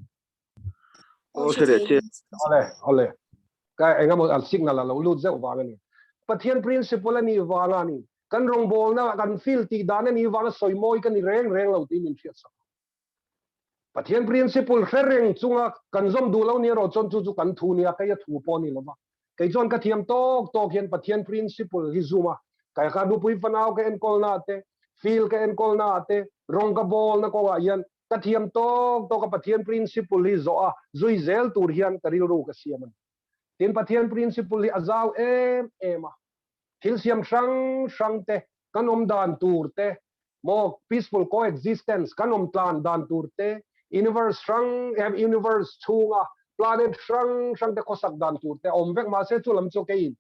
ô sẽ để chia ole ka engamo al signal la lut zeu wangani Pathian principle ani wangani kan rong bol na kan feel ti dan ani wang soi moi kan reng lo ti min fiat sa Pathian principle fereng chunga kan zom du lo ni ro chon chu kan thu nia ka ya thu po ni lova kai chon ka thiam tok hian Pathian principle hi zuma kai ka du pui fanau ka en kol na te feel ka en kol na te rong ka bol na ko wa yan ka thiam tok ka Pathian principle hi zo a zui zel tur hian ka ril ru ka siaman tin Pathian principle hi azau ema thil siam sang te kan om dan tur te mo peaceful coexistence kan om tlan dan tur te universe have universe chunga planet sang te kosak dan tur te om vek ma se chulam chu ke in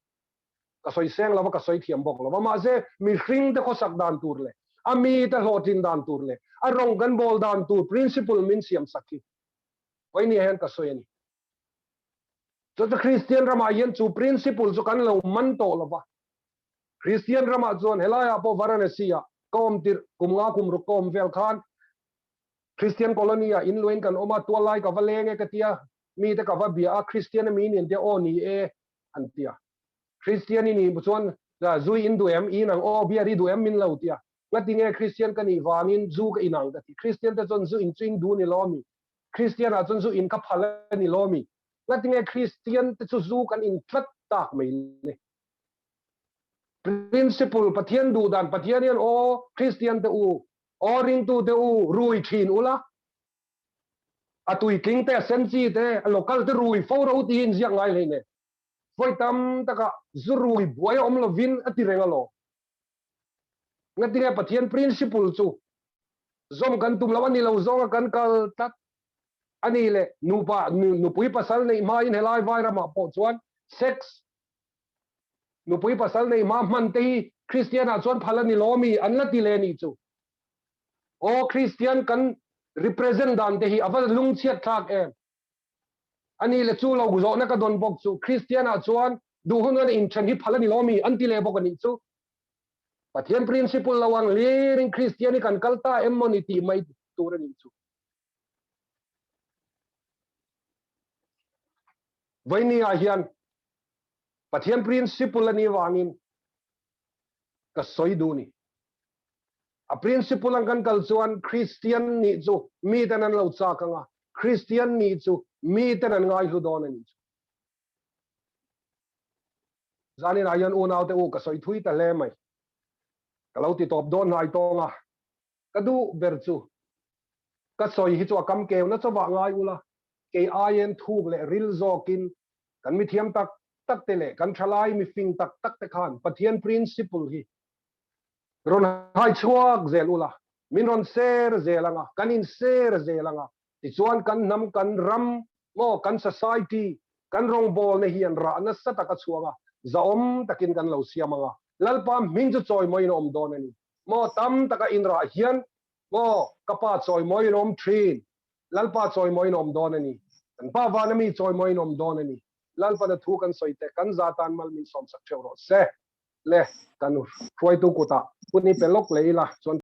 ka soi seng lova ka soi thiam bok lova ma se mi hring te kosak dan tur le ami te hotin dan tur le a rong kan bol dan tur principle min siam sakhi oi ni hen ka soi ni so the Christian rama yen chu principle chu kan lo man to lova Christian rama zon helaya po Varanasi kom tir kumnga kumru kom vel khan Christian colony a in loin kan oma tua lai ka valenge ka tia mi te ka va bia a Christian mi ni te o ni e an tia Christian ni buchuan la zui in duem in ang o bia ri duem min lo tia ngatinge Christian kan ni wangin zu ka inang ka ti Christian te chon zu in ching du ni lomi Christian a chon zu in ka phala ni lomi ngatinge Christian te chu zu kan in tlat tak mai le principle Pathian du dan Pathianian o Christian te u o ring tu te u rui thin ula atui king te senchi te local te rui fo ro ti in jiang ngai le ne voi tam taka zurui boy om lo vin atirenga lo ngatinga Pathian principle chu zom kan tum lawani lo zonga kan kal tak ani le nu pui pasal nei ma in helai vai rama po chuan sex nu pui pasal nei ma man te Christian a chuan phalani lomi anla ti le ni chu o Christian kan represent dan te hi aval lung chiat thak em ani le chu lo guzo na ka don bok chu Christian a chuan du hun in than hi phalani lomi anti le bok ani chu Pathian principle lawang leering Christian kan kalta emmonity mai turani chu vaini a hian Pathian principle ani wangin ka soidu ni a principle ang kan kalchuan Christian ni chu mi tanan lo cha kanga Christian ni chu mi tanan ngai hu don ani chu zanin ayan unaw te u ka soi thui ta le mai kalau ti top don hai tonga kadu berchu ka soi hi chu kam keu na chawa ngai ula ke ayen thuk le ril zokin kan mi thiam tak tak te le kan thalai mi fing tak tak te khan Pathian principle hi ron hai chuak zel ula min ron ser zelanga kanin ser zelanga ti chuan kan nam kan ram mo kan society kan rong bol ne hian ra na sata ka chuanga zaom takin kan lo siamanga lalpa min chu choi moi nom don ani mo tam taka in ra hian mo kapa choi moi nom thin lalpa choi moi nom don ani kan pa wanami choi moi nom don ani lalpa na thu kan soite kan zatan mal min som sak cheu ro se le kan ruai tu kuta puni pelok leila chon